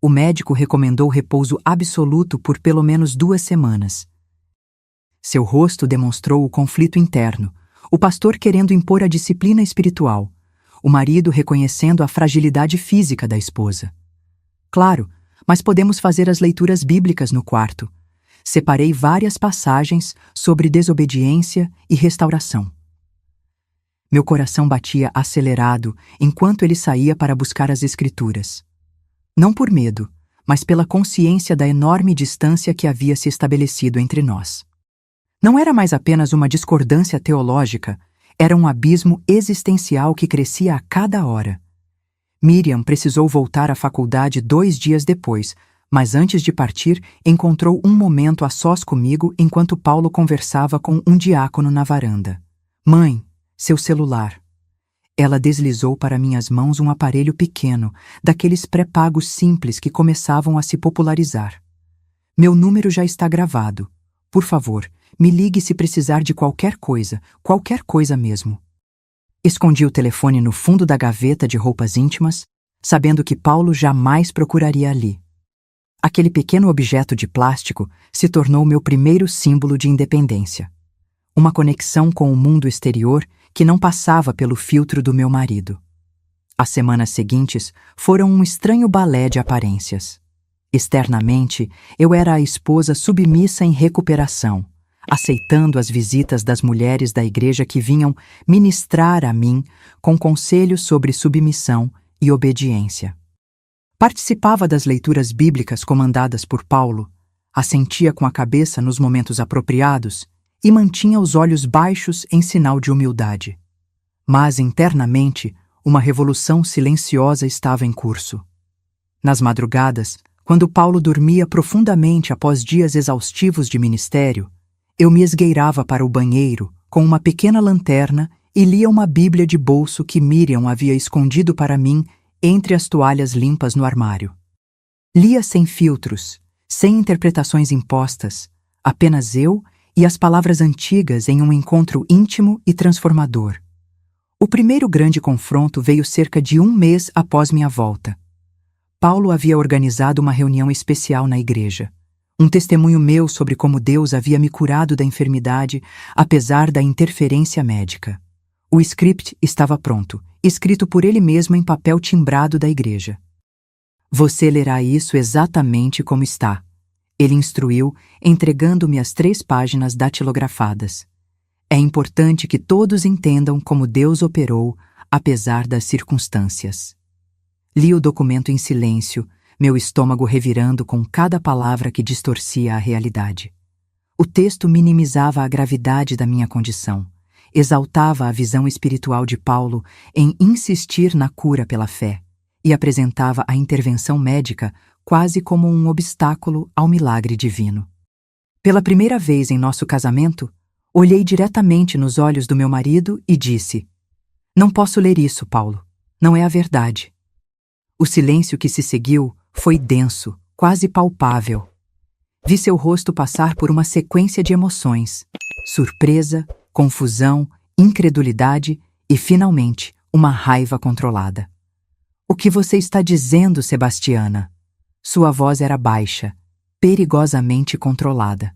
O médico recomendou repouso absoluto por pelo menos 2 semanas. Seu rosto demonstrou o conflito interno, o pastor querendo impor a disciplina espiritual, o marido reconhecendo a fragilidade física da esposa. Claro, mas podemos fazer as leituras bíblicas no quarto. Separei várias passagens sobre desobediência e restauração. Meu coração batia acelerado enquanto ele saía para buscar as escrituras. Não por medo, mas pela consciência da enorme distância que havia se estabelecido entre nós. Não era mais apenas uma discordância teológica, era um abismo existencial que crescia a cada hora. Miriam precisou voltar à faculdade 2 dias depois, mas antes de partir, encontrou um momento a sós comigo enquanto Paulo conversava com um diácono na varanda. Mãe, seu celular. Ela deslizou para minhas mãos um aparelho pequeno, daqueles pré-pagos simples que começavam a se popularizar. Meu número já está gravado. Por favor, me ligue se precisar de qualquer coisa mesmo. Escondi o telefone no fundo da gaveta de roupas íntimas, sabendo que Paulo jamais procuraria ali. Aquele pequeno objeto de plástico se tornou meu primeiro símbolo de independência. Uma conexão com o mundo exterior que não passava pelo filtro do meu marido. As semanas seguintes foram um estranho balé de aparências. Externamente, eu era a esposa submissa em recuperação, aceitando as visitas das mulheres da igreja que vinham ministrar a mim com conselhos sobre submissão e obediência. Participava das leituras bíblicas comandadas por Paulo, assentia com a cabeça nos momentos apropriados e mantinha os olhos baixos em sinal de humildade. Mas, internamente, uma revolução silenciosa estava em curso. Nas madrugadas, quando Paulo dormia profundamente após dias exaustivos de ministério, eu me esgueirava para o banheiro com uma pequena lanterna e lia uma Bíblia de bolso que Miriam havia escondido para mim entre as toalhas limpas no armário. Lia sem filtros, sem interpretações impostas, apenas eu e as palavras antigas em um encontro íntimo e transformador. O primeiro grande confronto veio cerca de 1 mês após minha volta. Paulo havia organizado uma reunião especial na igreja. Um testemunho meu sobre como Deus havia me curado da enfermidade, apesar da interferência médica. O script estava pronto, escrito por ele mesmo em papel timbrado da igreja. Você lerá isso exatamente como está. Ele instruiu, entregando-me as 3 páginas datilografadas. É importante que todos entendam como Deus operou, apesar das circunstâncias. Li o documento em silêncio, meu estômago revirando com cada palavra que distorcia a realidade. O texto minimizava a gravidade da minha condição, exaltava a visão espiritual de Paulo em insistir na cura pela fé e apresentava a intervenção médica quase como um obstáculo ao milagre divino. Pela primeira vez em nosso casamento, olhei diretamente nos olhos do meu marido e disse: Não posso ler isso, Paulo. Não é a verdade. O silêncio que se seguiu foi denso, quase palpável. Vi seu rosto passar por uma sequência de emoções: surpresa, confusão, incredulidade e, finalmente, uma raiva controlada. O que você está dizendo, Sebastiana? Sua voz era baixa, perigosamente controlada.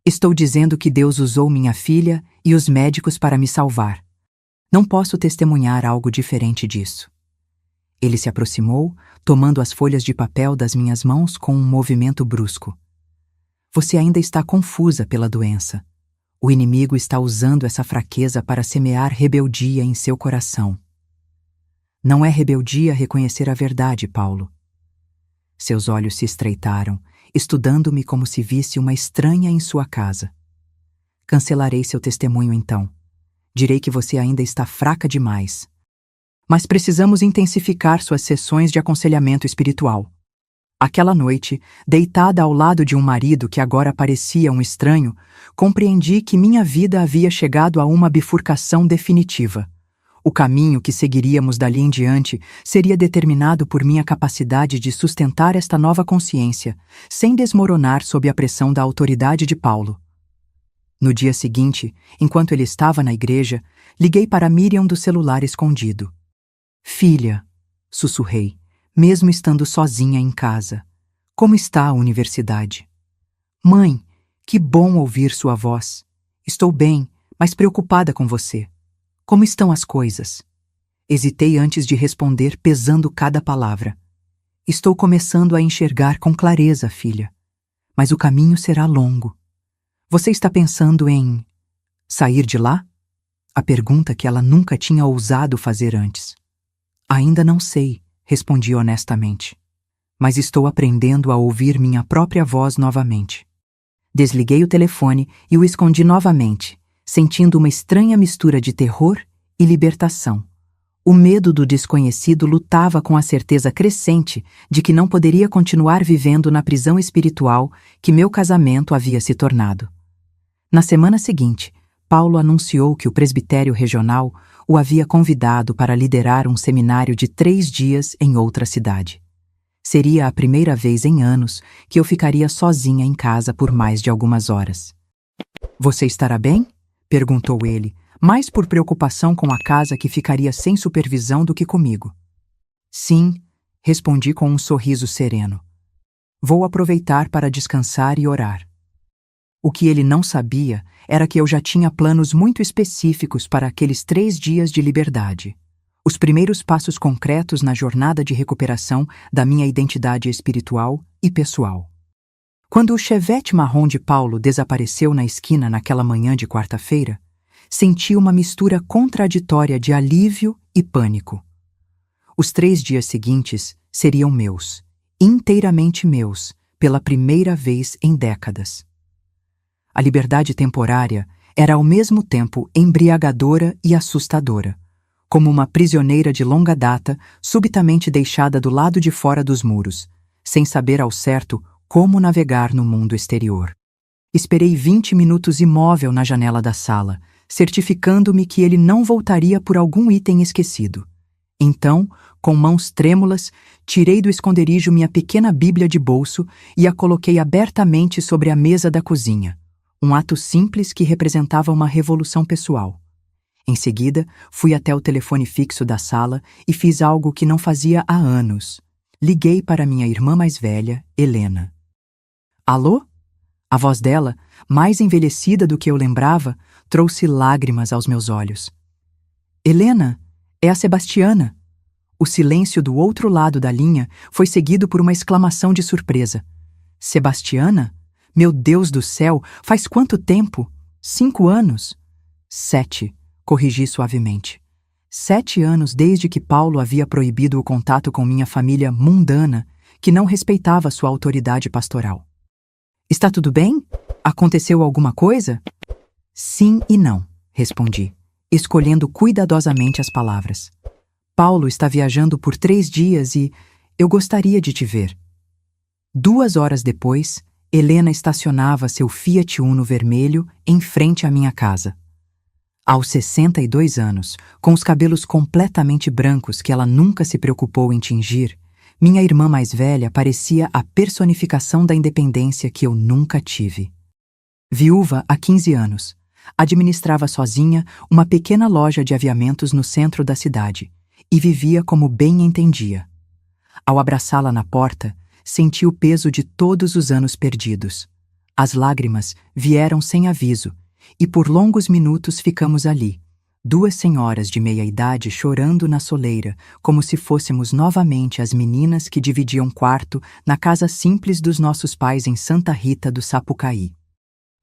Estou dizendo que Deus usou minha filha e os médicos para me salvar. Não posso testemunhar algo diferente disso. Ele se aproximou, tomando as folhas de papel das minhas mãos com um movimento brusco. Você ainda está confusa pela doença. O inimigo está usando essa fraqueza para semear rebeldia em seu coração. Não é rebeldia reconhecer a verdade, Paulo. Seus olhos se estreitaram, estudando-me como se visse uma estranha em sua casa. Cancelarei seu testemunho então. Direi que você ainda está fraca demais. Mas precisamos intensificar suas sessões de aconselhamento espiritual. Aquela noite, deitada ao lado de um marido que agora parecia um estranho, compreendi que minha vida havia chegado a uma bifurcação definitiva. O caminho que seguiríamos dali em diante seria determinado por minha capacidade de sustentar esta nova consciência, sem desmoronar sob a pressão da autoridade de Paulo. No dia seguinte, enquanto ele estava na igreja, liguei para Miriam do celular escondido. Filha, sussurrei, mesmo estando sozinha em casa. Como está a universidade? Mãe, que bom ouvir sua voz. Estou bem, mas preocupada com você. Como estão as coisas? Hesitei antes de responder, pesando cada palavra. Estou começando a enxergar com clareza, filha. Mas o caminho será longo. Você está pensando em sair de lá? A pergunta que ela nunca tinha ousado fazer antes. Ainda não sei, respondi honestamente. Mas estou aprendendo a ouvir minha própria voz novamente. Desliguei o telefone e o escondi novamente, sentindo uma estranha mistura de terror e libertação. O medo do desconhecido lutava com a certeza crescente de que não poderia continuar vivendo na prisão espiritual que meu casamento havia se tornado. Na semana seguinte, Paulo anunciou que o presbitério regional o havia convidado para liderar um seminário de 3 dias em outra cidade. Seria a primeira vez em anos que eu ficaria sozinha em casa por mais de algumas horas. Você estará bem? Perguntou ele, mais por preocupação com a casa que ficaria sem supervisão do que comigo. Sim, respondi com um sorriso sereno. Vou aproveitar para descansar e orar. O que ele não sabia era que eu já tinha planos muito específicos para aqueles 3 dias de liberdade. Os primeiros passos concretos na jornada de recuperação da minha identidade espiritual e pessoal. Quando o Chevette marrom de Paulo desapareceu na esquina naquela manhã de quarta-feira, senti uma mistura contraditória de alívio e pânico. Os 3 dias seguintes seriam meus, inteiramente meus, pela primeira vez em décadas. A liberdade temporária era ao mesmo tempo embriagadora e assustadora, como uma prisioneira de longa data subitamente deixada do lado de fora dos muros, sem saber ao certo como navegar no mundo exterior. Esperei 20 minutos imóvel na janela da sala, certificando-me que ele não voltaria por algum item esquecido. Então, com mãos trêmulas, tirei do esconderijo minha pequena Bíblia de bolso e a coloquei abertamente sobre a mesa da cozinha. Um ato simples que representava uma revolução pessoal. Em seguida, fui até o telefone fixo da sala e fiz algo que não fazia há anos. Liguei para minha irmã mais velha, Helena. Alô? A voz dela, mais envelhecida do que eu lembrava, trouxe lágrimas aos meus olhos. Helena, é a Sebastiana. O silêncio do outro lado da linha foi seguido por uma exclamação de surpresa. Sebastiana? Meu Deus do céu, faz quanto tempo? 5 anos? 7, corrigi suavemente. 7 anos desde que Paulo havia proibido o contato com minha família mundana, que não respeitava sua autoridade pastoral. Está tudo bem? Aconteceu alguma coisa? Sim e não, respondi, escolhendo cuidadosamente as palavras. Paulo está viajando por 3 dias e eu gostaria de te ver. 2 horas depois, Helena estacionava seu Fiat Uno vermelho em frente à minha casa. Aos 62 anos, com os cabelos completamente brancos que ela nunca se preocupou em tingir, Minha irmã mais velha parecia a personificação da independência que eu nunca tive. Viúva há 15 anos, administrava sozinha uma pequena loja de aviamentos no centro da cidade e vivia como bem entendia. Ao abraçá-la na porta, senti o peso de todos os anos perdidos. As lágrimas vieram sem aviso e por longos minutos ficamos ali, duas senhoras de meia-idade chorando na soleira, como se fôssemos novamente as meninas que dividiam quarto na casa simples dos nossos pais em Santa Rita do Sapucaí.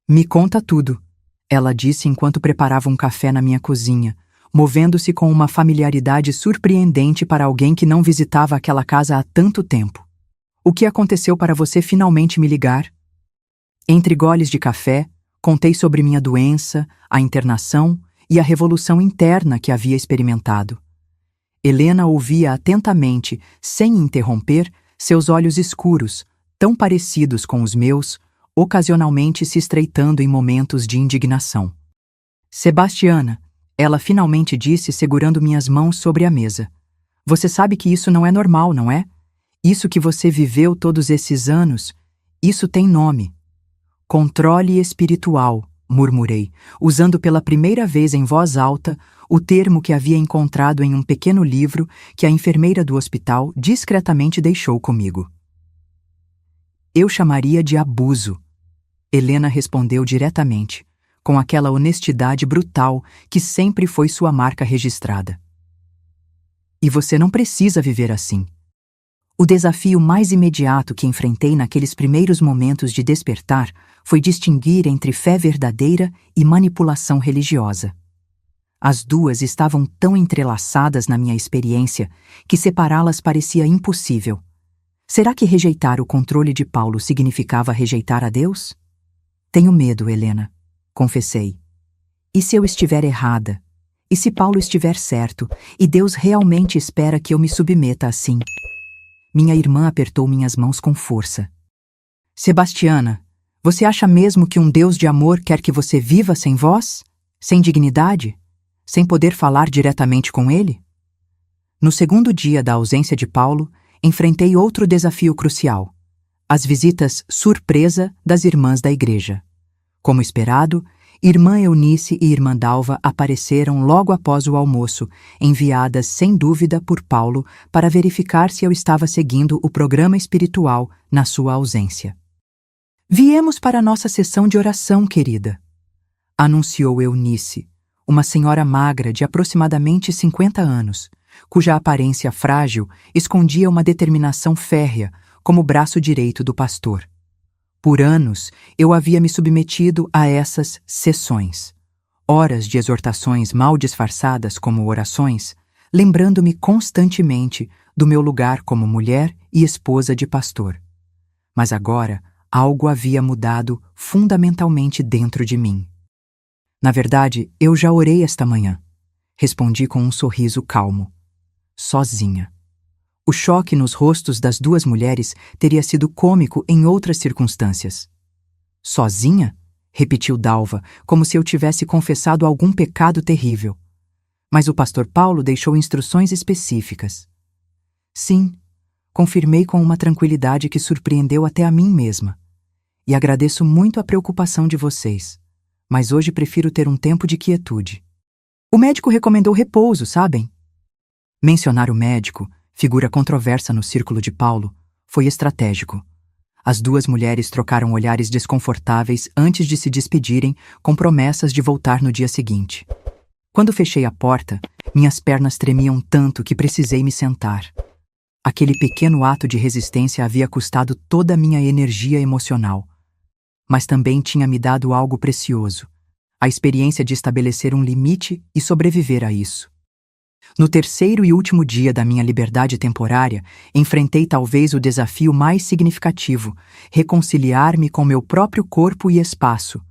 Me conta tudo, ela disse enquanto preparava um café na minha cozinha, movendo-se com uma familiaridade surpreendente para alguém que não visitava aquela casa há tanto tempo. O que aconteceu para você finalmente me ligar? Entre goles de café, contei sobre minha doença, a internação e a revolução interna que havia experimentado. Helena ouvia atentamente, sem interromper, seus olhos escuros, tão parecidos com os meus, ocasionalmente se estreitando em momentos de indignação. Sebastiana, ela finalmente disse segurando minhas mãos sobre a mesa. Você sabe que isso não é normal, não é? Isso que você viveu todos esses anos, isso tem nome. Controle espiritual, murmurei, usando pela primeira vez em voz alta o termo que havia encontrado em um pequeno livro que a enfermeira do hospital discretamente deixou comigo. Eu chamaria de abuso. Helena respondeu diretamente, com aquela honestidade brutal que sempre foi sua marca registrada. E você não precisa viver assim. O desafio mais imediato que enfrentei naqueles primeiros momentos de despertar foi distinguir entre fé verdadeira e manipulação religiosa. As duas estavam tão entrelaçadas na minha experiência que separá-las parecia impossível. Será que rejeitar o controle de Paulo significava rejeitar a Deus? Tenho medo, Helena, confessei. E se eu estiver errada? E se Paulo estiver certo, e Deus realmente espera que eu me submeta assim? Minha irmã apertou minhas mãos com força. Sebastiana, você acha mesmo que um Deus de amor quer que você viva sem voz? Sem dignidade? Sem poder falar diretamente com ele? No segundo dia da ausência de Paulo, enfrentei outro desafio crucial: as visitas surpresa das irmãs da igreja. Como esperado, Irmã Eunice e Irmã Dalva apareceram logo após o almoço, enviadas sem dúvida por Paulo para verificar se eu estava seguindo o programa espiritual na sua ausência. Viemos para a nossa sessão de oração, querida, anunciou Eunice, uma senhora magra de aproximadamente 50 anos, cuja aparência frágil escondia uma determinação férrea como o braço direito do pastor. Por anos, eu havia me submetido a essas sessões, horas de exortações mal disfarçadas como orações, lembrando-me constantemente do meu lugar como mulher e esposa de pastor. Mas agora, algo havia mudado fundamentalmente dentro de mim. Na verdade, eu já orei esta manhã, respondi com um sorriso calmo. Sozinha. O choque nos rostos das duas mulheres teria sido cômico em outras circunstâncias. Sozinha? Repetiu Dalva, como se eu tivesse confessado algum pecado terrível. Mas o pastor Paulo deixou instruções específicas. Sim, confirmei com uma tranquilidade que surpreendeu até a mim mesma. E agradeço muito a preocupação de vocês, mas hoje prefiro ter um tempo de quietude. O médico recomendou repouso, sabem? Mencionar o médico, figura controversa no círculo de Paulo, foi estratégico. As duas mulheres trocaram olhares desconfortáveis antes de se despedirem, com promessas de voltar no dia seguinte. Quando fechei a porta, minhas pernas tremiam tanto que precisei me sentar. Aquele pequeno ato de resistência havia custado toda a minha energia emocional. Mas também tinha me dado algo precioso: a experiência de estabelecer um limite e sobreviver a isso. No terceiro e último dia da minha liberdade temporária, enfrentei talvez o desafio mais significativo: reconciliar-me com meu próprio corpo e espaço.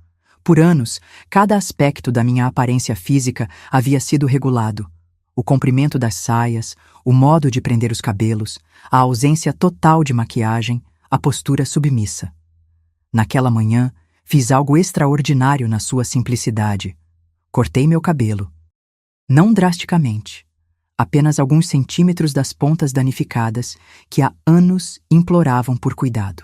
Por anos, cada aspecto da minha aparência física havia sido regulado. O comprimento das saias, o modo de prender os cabelos, a ausência total de maquiagem, a postura submissa. Naquela manhã, fiz algo extraordinário na sua simplicidade. Cortei meu cabelo. Não drasticamente. apenas alguns centímetros das pontas danificadas que há anos imploravam por cuidado.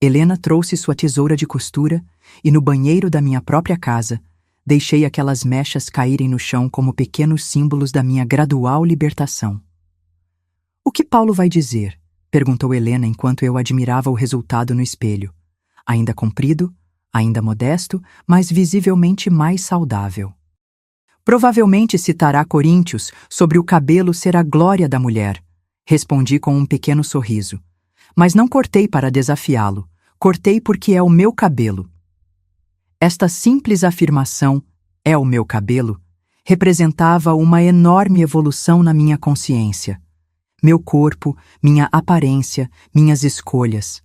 Helena trouxe sua tesoura de costura e no banheiro da minha própria casa deixei aquelas mechas caírem no chão como pequenos símbolos da minha gradual libertação. "O que Paulo vai dizer?" perguntou Helena enquanto eu admirava o resultado no espelho. Ainda comprido, ainda modesto, mas visivelmente mais saudável. "Provavelmente citará Coríntios sobre o cabelo ser a glória da mulher", respondi com um pequeno sorriso. Mas não cortei para desafiá-lo, cortei porque é o meu cabelo. Esta simples afirmação, "é o meu cabelo", representava uma enorme evolução na minha consciência. Meu corpo, minha aparência, minhas escolhas.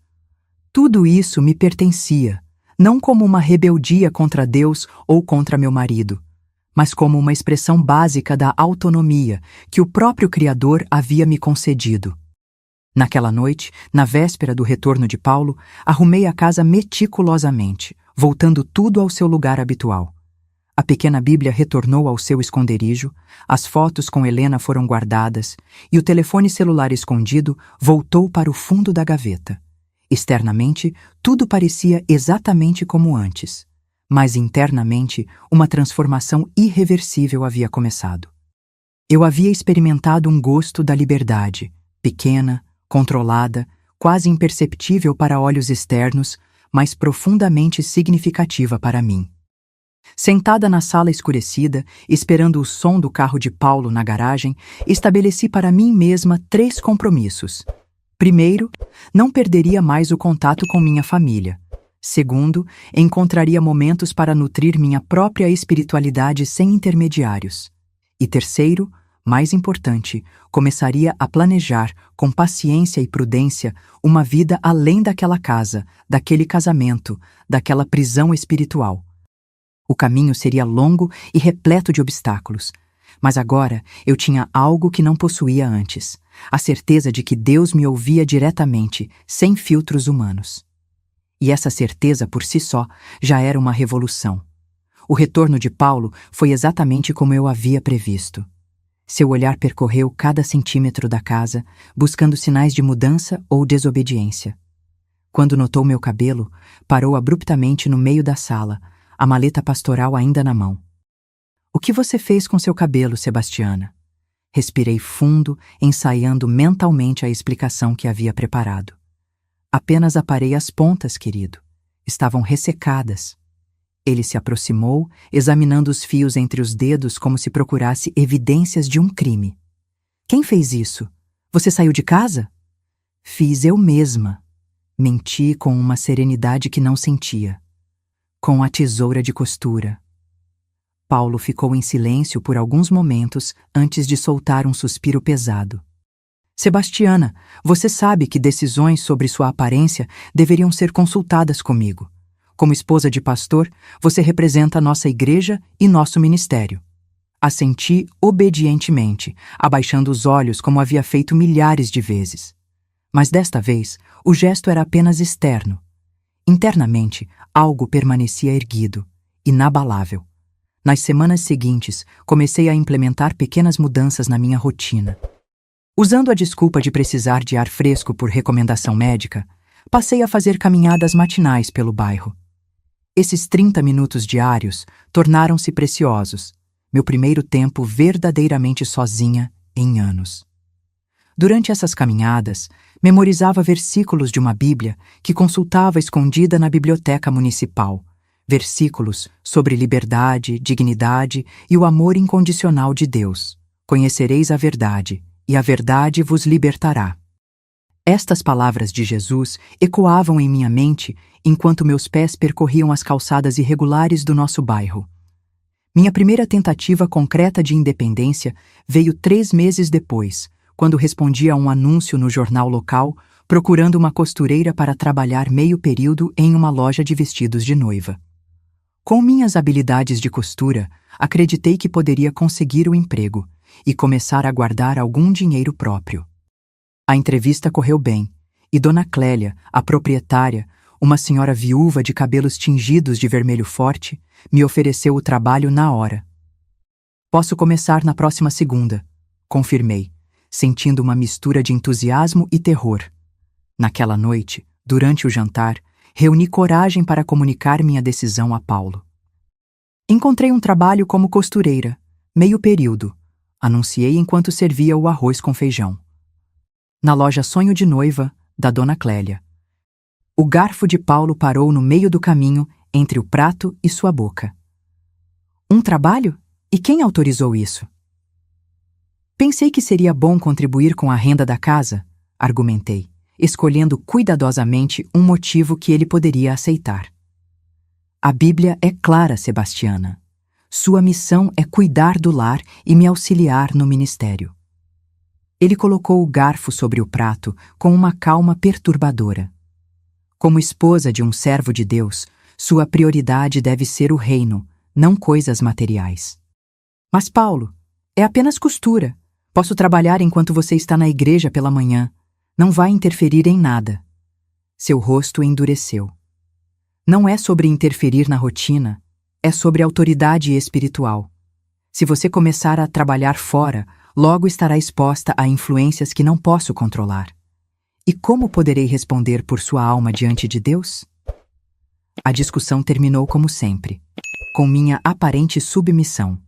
Tudo isso me pertencia, não como uma rebeldia contra Deus ou contra meu marido, mas como uma expressão básica da autonomia que o próprio Criador havia me concedido. Naquela noite, na véspera do retorno de Paulo, arrumei a casa meticulosamente, voltando tudo ao seu lugar habitual. A pequena Bíblia retornou ao seu esconderijo, as fotos com Helena foram guardadas e o telefone celular escondido voltou para o fundo da gaveta. Externamente, tudo parecia exatamente como antes, mas internamente uma transformação irreversível havia começado. Eu havia experimentado um gosto da liberdade, pequena, controlada, quase imperceptível para olhos externos, mas profundamente significativa para mim. Sentada na sala escurecida, esperando o som do carro de Paulo na garagem, estabeleci para mim mesma 3 compromissos. Primeiro, não perderia mais o contato com minha família. Segundo, encontraria momentos para nutrir minha própria espiritualidade sem intermediários. E terceiro, mais importante, começaria a planejar, com paciência e prudência, uma vida além daquela casa, daquele casamento, daquela prisão espiritual. O caminho seria longo e repleto de obstáculos, mas agora eu tinha algo que não possuía antes, a certeza de que Deus me ouvia diretamente, sem filtros humanos. E essa certeza por si só já era uma revolução. O retorno de Paulo foi exatamente como eu havia previsto. Seu olhar percorreu cada centímetro da casa, buscando sinais de mudança ou desobediência. Quando notou meu cabelo, parou abruptamente no meio da sala, a maleta pastoral ainda na mão. "O que você fez com seu cabelo, Sebastiana?" Respirei fundo, ensaiando mentalmente a explicação que havia preparado. "Apenas aparei as pontas, querido. Estavam ressecadas." Ele se aproximou, examinando os fios entre os dedos como se procurasse evidências de um crime. "Quem fez isso? Você saiu de casa?" "Fiz eu mesma." Menti com uma serenidade que não sentia. "Com a tesoura de costura." Paulo ficou em silêncio por alguns momentos antes de soltar um suspiro pesado. "Sebastiana, você sabe que decisões sobre sua aparência deveriam ser consultadas comigo. Como esposa de pastor, você representa a nossa igreja e nosso ministério." Assenti obedientemente, abaixando os olhos como havia feito milhares de vezes. Mas desta vez, o gesto era apenas externo. Internamente, algo permanecia erguido, inabalável. Nas semanas seguintes, comecei a implementar pequenas mudanças na minha rotina. Usando a desculpa de precisar de ar fresco por recomendação médica, passei a fazer caminhadas matinais pelo bairro. Esses 30 minutos diários tornaram-se preciosos, meu primeiro tempo verdadeiramente sozinha em anos. Durante essas caminhadas, memorizava versículos de uma Bíblia que consultava escondida na biblioteca municipal, versículos sobre liberdade, dignidade e o amor incondicional de Deus. "Conhecereis a verdade, e a verdade vos libertará." Estas palavras de Jesus ecoavam em minha mente enquanto meus pés percorriam as calçadas irregulares do nosso bairro. Minha primeira tentativa concreta de independência veio 3 meses depois, quando respondi a um anúncio no jornal local procurando uma costureira para trabalhar meio período em uma loja de vestidos de noiva. Com minhas habilidades de costura, acreditei que poderia conseguir o emprego e começar a guardar algum dinheiro próprio. A entrevista correu bem, e Dona Clélia, a proprietária, uma senhora viúva de cabelos tingidos de vermelho forte, me ofereceu o trabalho na hora. "Posso começar na próxima segunda", confirmei, sentindo uma mistura de entusiasmo e terror. Naquela noite, durante o jantar, reuni coragem para comunicar minha decisão a Paulo. Encontrei um trabalho como costureira, meio período, anunciei enquanto servia o arroz com feijão. Na loja Sonho de Noiva, da Dona Clélia. O garfo de Paulo parou no meio do caminho, entre o prato e sua boca. Um trabalho? E quem autorizou isso? Pensei que seria bom contribuir com a renda da casa, argumentei, escolhendo cuidadosamente um motivo que ele poderia aceitar. A Bíblia é clara, Sebastiana. Sua missão é cuidar do lar e me auxiliar no ministério. Ele colocou o garfo sobre o prato com uma calma perturbadora. Como esposa de um servo de Deus, sua prioridade deve ser o reino, não coisas materiais. Mas, Paulo, é apenas costura. Posso trabalhar enquanto você está na igreja pela manhã. Não vai interferir em nada. Seu rosto endureceu. Não é sobre interferir na rotina, é sobre autoridade espiritual. Se você começar a trabalhar fora, logo estará exposta a influências que não posso controlar. E como poderei responder por sua alma diante de Deus? A discussão terminou como sempre, com minha aparente submissão.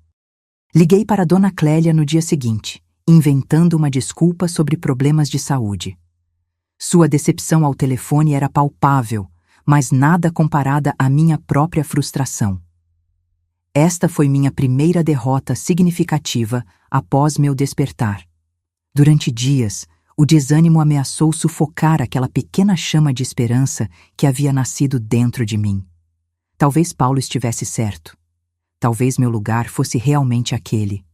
Liguei para Dona Clélia no dia seguinte, inventando uma desculpa sobre problemas de saúde. Sua decepção ao telefone era palpável, mas nada comparada à minha própria frustração. Esta foi minha primeira derrota significativa após meu despertar. Durante dias, o desânimo ameaçou sufocar aquela pequena chama de esperança que havia nascido dentro de mim. Talvez Paulo estivesse certo. Talvez meu lugar fosse realmente aquele,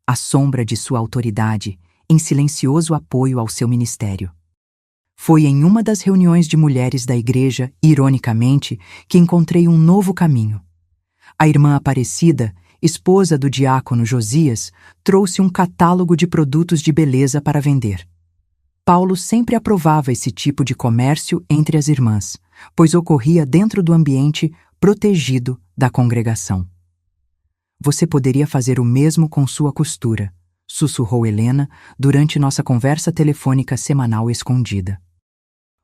à sombra de sua autoridade, em silencioso apoio ao seu ministério. Foi em uma das reuniões de mulheres da igreja, ironicamente, que encontrei um novo caminho. A irmã Aparecida, esposa do diácono Josias, trouxe um catálogo de produtos de beleza para vender. Paulo sempre aprovava esse tipo de comércio entre as irmãs, pois ocorria dentro do ambiente protegido da congregação. Você poderia fazer o mesmo com sua costura, sussurrou Helena durante nossa conversa telefônica semanal escondida.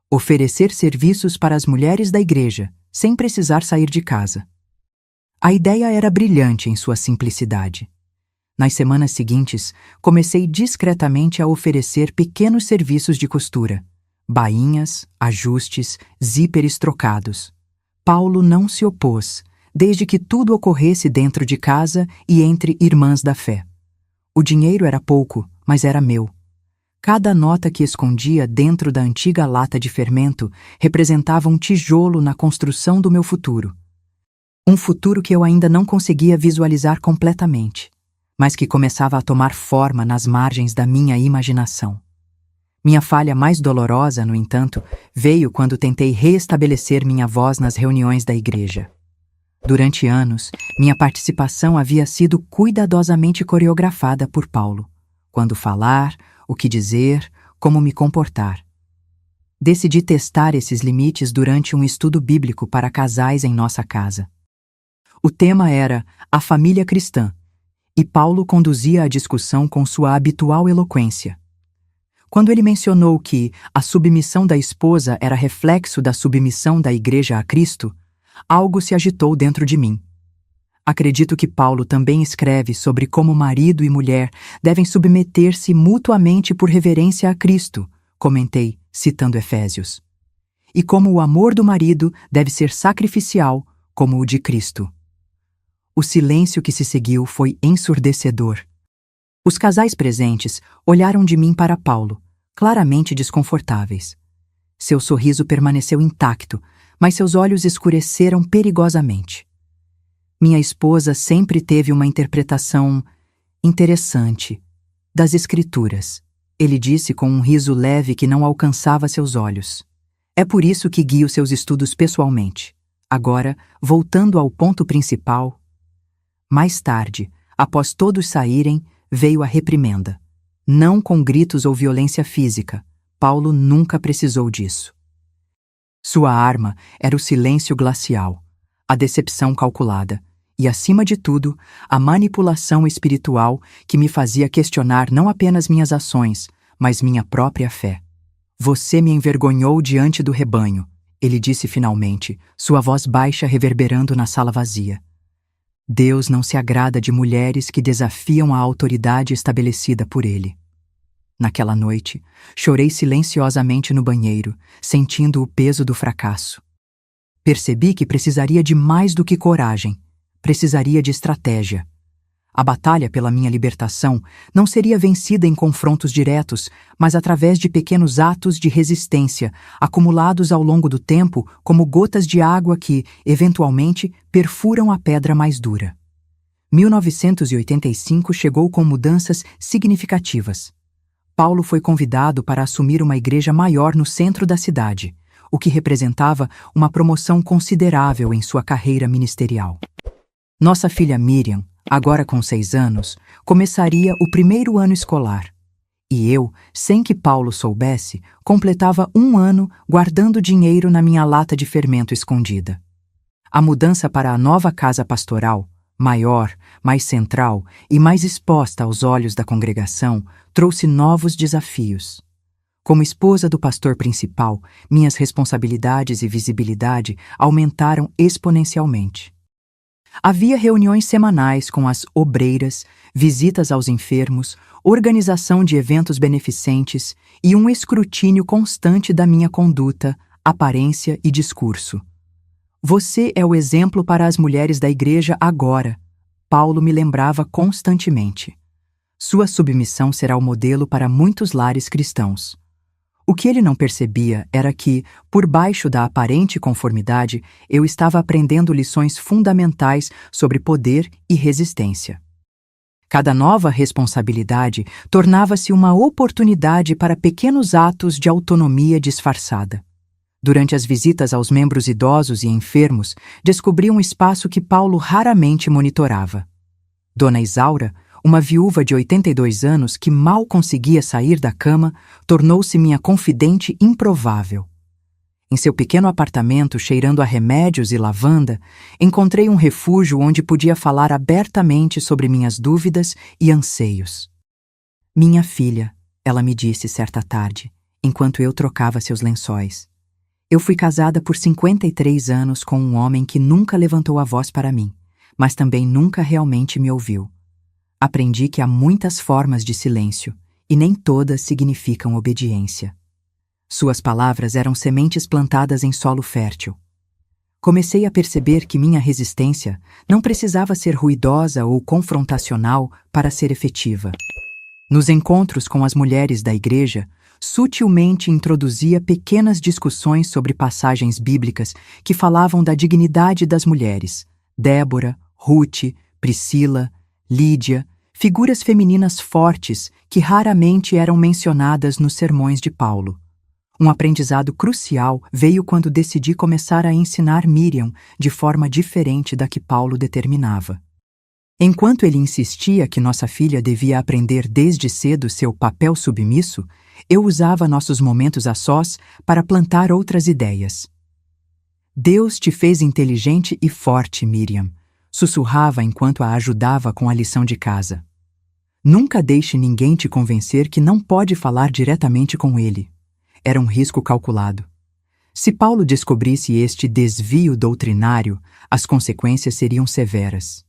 Oferecer serviços para as mulheres da igreja, sem precisar sair de casa. A ideia era brilhante em sua simplicidade. Nas semanas seguintes, comecei discretamente a oferecer pequenos serviços de costura, bainhas, ajustes, zíperes trocados. Paulo não se opôs, desde que tudo ocorresse dentro de casa e entre irmãs da fé. O dinheiro era pouco, mas era meu. Cada nota que escondia dentro da antiga lata de fermento representava um tijolo na construção do meu futuro. Um futuro que eu ainda não conseguia visualizar completamente, mas que começava a tomar forma nas margens da minha imaginação. Minha falha mais dolorosa, no entanto, veio quando tentei reestabelecer minha voz nas reuniões da igreja. Durante anos, minha participação havia sido cuidadosamente coreografada por Paulo. Quando falar, o que dizer, como me comportar. Decidi testar esses limites durante um estudo bíblico para casais em nossa casa. O tema era a família cristã, e Paulo conduzia a discussão com sua habitual eloquência. Quando ele mencionou que a submissão da esposa era reflexo da submissão da igreja a Cristo, algo se agitou dentro de mim. Acredito que Paulo também escreve sobre como marido e mulher devem submeter-se mutuamente por reverência a Cristo, comentei, citando Efésios. E como o amor do marido deve ser sacrificial, como o de Cristo. O silêncio que se seguiu foi ensurdecedor. Os casais presentes olharam de mim para Paulo, claramente desconfortáveis. Seu sorriso permaneceu intacto, mas seus olhos escureceram perigosamente. Minha esposa sempre teve uma interpretação interessante das Escrituras, ele disse com um riso leve que não alcançava seus olhos. É por isso que guio seus estudos pessoalmente. Agora, voltando ao ponto principal. Mais tarde, após todos saírem, veio a reprimenda. Não com gritos ou violência física. Paulo nunca precisou disso. Sua arma era o silêncio glacial, a decepção calculada, e, acima de tudo, a manipulação espiritual que me fazia questionar não apenas minhas ações, mas minha própria fé. Você me envergonhou diante do rebanho, ele disse finalmente, sua voz baixa reverberando na sala vazia. Deus não se agrada de mulheres que desafiam a autoridade estabelecida por ele. Naquela noite, chorei silenciosamente no banheiro, sentindo o peso do fracasso. Percebi que precisaria de mais do que coragem, precisaria de estratégia. A batalha pela minha libertação não seria vencida em confrontos diretos, mas através de pequenos atos de resistência, acumulados ao longo do tempo como gotas de água que, eventualmente, perfuram a pedra mais dura. 1985 chegou com mudanças significativas. Paulo foi convidado para assumir uma igreja maior no centro da cidade, o que representava uma promoção considerável em sua carreira ministerial. Nossa filha Miriam, agora com 6 anos, começaria o primeiro ano escolar. E eu, sem que Paulo soubesse, completava 1 ano guardando dinheiro na minha lata de fermento escondida. A mudança para a nova casa pastoral, maior, mais central e mais exposta aos olhos da congregação, trouxe novos desafios. Como esposa do pastor principal, minhas responsabilidades e visibilidade aumentaram exponencialmente. Havia reuniões semanais com as obreiras, visitas aos enfermos, organização de eventos beneficentes e um escrutínio constante da minha conduta, aparência e discurso. Você é o exemplo para as mulheres da igreja agora, Paulo me lembrava constantemente. Sua submissão será o modelo para muitos lares cristãos. O que ele não percebia era que, por baixo da aparente conformidade, eu estava aprendendo lições fundamentais sobre poder e resistência. Cada nova responsabilidade tornava-se uma oportunidade para pequenos atos de autonomia disfarçada. Durante as visitas aos membros idosos e enfermos, descobri um espaço que Paulo raramente monitorava. Dona Isaura, uma viúva de 82 anos que mal conseguia sair da cama, tornou-se minha confidente improvável. Em seu pequeno apartamento, cheirando a remédios e lavanda, encontrei um refúgio onde podia falar abertamente sobre minhas dúvidas e anseios. Minha filha, ela me disse certa tarde, enquanto eu trocava seus lençóis. Eu fui casada por 53 anos com um homem que nunca levantou a voz para mim, mas também nunca realmente me ouviu. Aprendi que há muitas formas de silêncio, e nem todas significam obediência. Suas palavras eram sementes plantadas em solo fértil. Comecei a perceber que minha resistência não precisava ser ruidosa ou confrontacional para ser efetiva. Nos encontros com as mulheres da igreja, sutilmente introduzia pequenas discussões sobre passagens bíblicas que falavam da dignidade das mulheres. Débora, Ruth, Priscila, Lídia, figuras femininas fortes que raramente eram mencionadas nos sermões de Paulo. Um aprendizado crucial veio quando decidi começar a ensinar Miriam de forma diferente da que Paulo determinava. Enquanto ele insistia que nossa filha devia aprender desde cedo seu papel submisso, eu usava nossos momentos a sós para plantar outras ideias. Deus te fez inteligente e forte, Miriam, sussurrava enquanto a ajudava com a lição de casa. Nunca deixe ninguém te convencer que não pode falar diretamente com ele. Era um risco calculado. Se Paulo descobrisse este desvio doutrinário, as consequências seriam severas.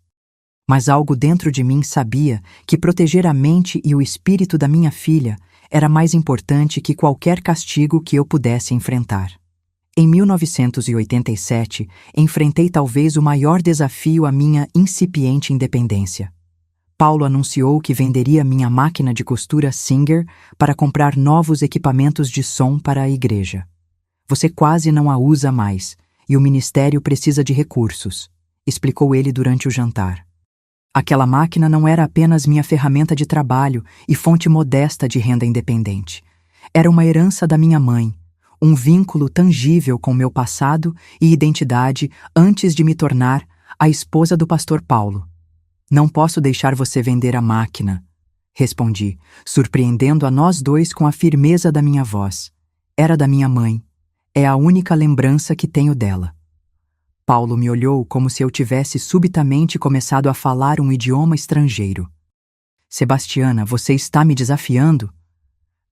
Mas algo dentro de mim sabia que proteger a mente e o espírito da minha filha era mais importante que qualquer castigo que eu pudesse enfrentar. Em 1987, enfrentei talvez o maior desafio à minha incipiente independência. Paulo anunciou que venderia minha máquina de costura Singer para comprar novos equipamentos de som para a igreja. Você quase não a usa mais, e o ministério precisa de recursos, explicou ele durante o jantar. Aquela máquina não era apenas minha ferramenta de trabalho e fonte modesta de renda independente. Era uma herança da minha mãe, um vínculo tangível com meu passado e identidade antes de me tornar a esposa do pastor Paulo. Não posso deixar você vender a máquina, respondi, surpreendendo a nós dois com a firmeza da minha voz. Era da minha mãe. É a única lembrança que tenho dela. Paulo me olhou como se eu tivesse subitamente começado a falar um idioma estrangeiro. Sebastiana, você está me desafiando?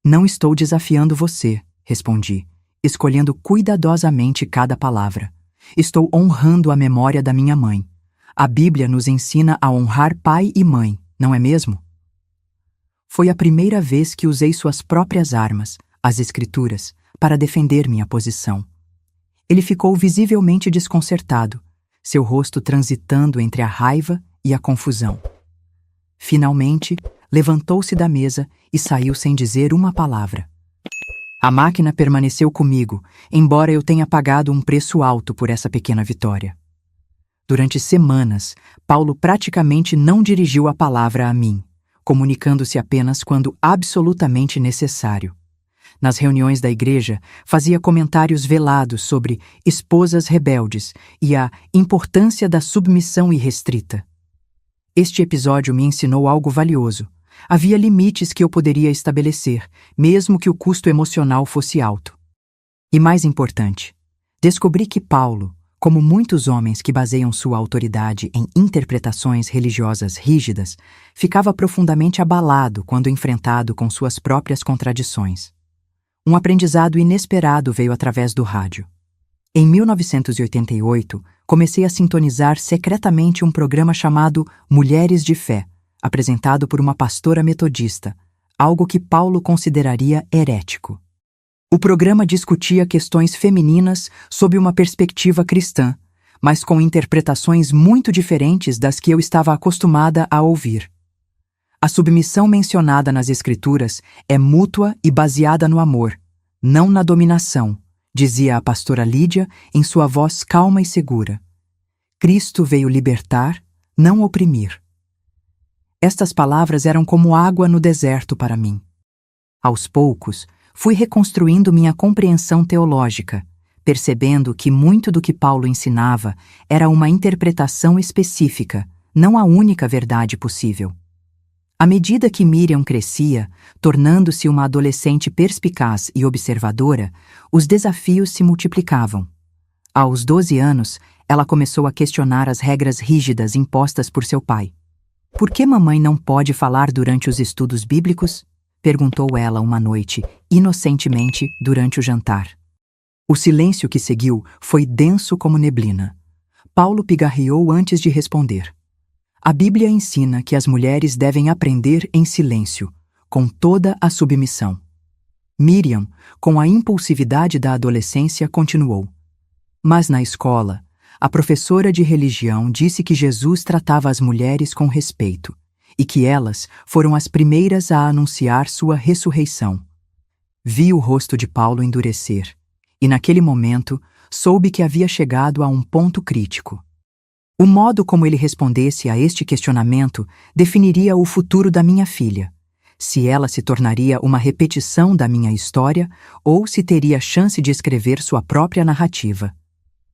Não estou desafiando você, respondi, escolhendo cuidadosamente cada palavra. Estou honrando a memória da minha mãe. A Bíblia nos ensina a honrar pai e mãe, não é mesmo? Foi a primeira vez que usei suas próprias armas, as Escrituras, para defender minha posição. Ele ficou visivelmente desconcertado, seu rosto transitando entre a raiva e a confusão. Finalmente, levantou-se da mesa e saiu sem dizer uma palavra. A máquina permaneceu comigo, embora eu tenha pagado um preço alto por essa pequena vitória. Durante semanas, Paulo praticamente não dirigiu a palavra a mim, comunicando-se apenas quando absolutamente necessário. Nas reuniões da igreja, fazia comentários velados sobre esposas rebeldes e a importância da submissão irrestrita. Este episódio me ensinou algo valioso. Havia limites que eu poderia estabelecer, mesmo que o custo emocional fosse alto. E mais importante, descobri que Paulo, como muitos homens que baseiam sua autoridade em interpretações religiosas rígidas, ficava profundamente abalado quando enfrentado com suas próprias contradições. Um aprendizado inesperado veio através do rádio. Em 1988, comecei a sintonizar secretamente um programa chamado Mulheres de Fé, apresentado por uma pastora metodista, algo que Paulo consideraria herético. O programa discutia questões femininas sob uma perspectiva cristã, mas com interpretações muito diferentes das que eu estava acostumada a ouvir. A submissão mencionada nas Escrituras é mútua e baseada no amor, não na dominação, dizia a pastora Lídia em sua voz calma e segura. Cristo veio libertar, não oprimir. Estas palavras eram como água no deserto para mim. Aos poucos, fui reconstruindo minha compreensão teológica, percebendo que muito do que Paulo ensinava era uma interpretação específica, não a única verdade possível. À medida que Miriam crescia, tornando-se uma adolescente perspicaz e observadora, os desafios se multiplicavam. Aos 12 anos, ela começou a questionar as regras rígidas impostas por seu pai. Por que mamãe não pode falar durante os estudos bíblicos? Perguntou ela uma noite, inocentemente, durante o jantar. O silêncio que seguiu foi denso como neblina. Paulo pigarreou antes de responder. A Bíblia ensina que as mulheres devem aprender em silêncio, com toda a submissão. Miriam, com a impulsividade da adolescência, continuou. Mas na escola, a professora de religião disse que Jesus tratava as mulheres com respeito e que elas foram as primeiras a anunciar sua ressurreição. Vi o rosto de Paulo endurecer e, naquele momento, soube que havia chegado a um ponto crítico. O modo como ele respondesse a este questionamento definiria o futuro da minha filha, se ela se tornaria uma repetição da minha história ou se teria chance de escrever sua própria narrativa.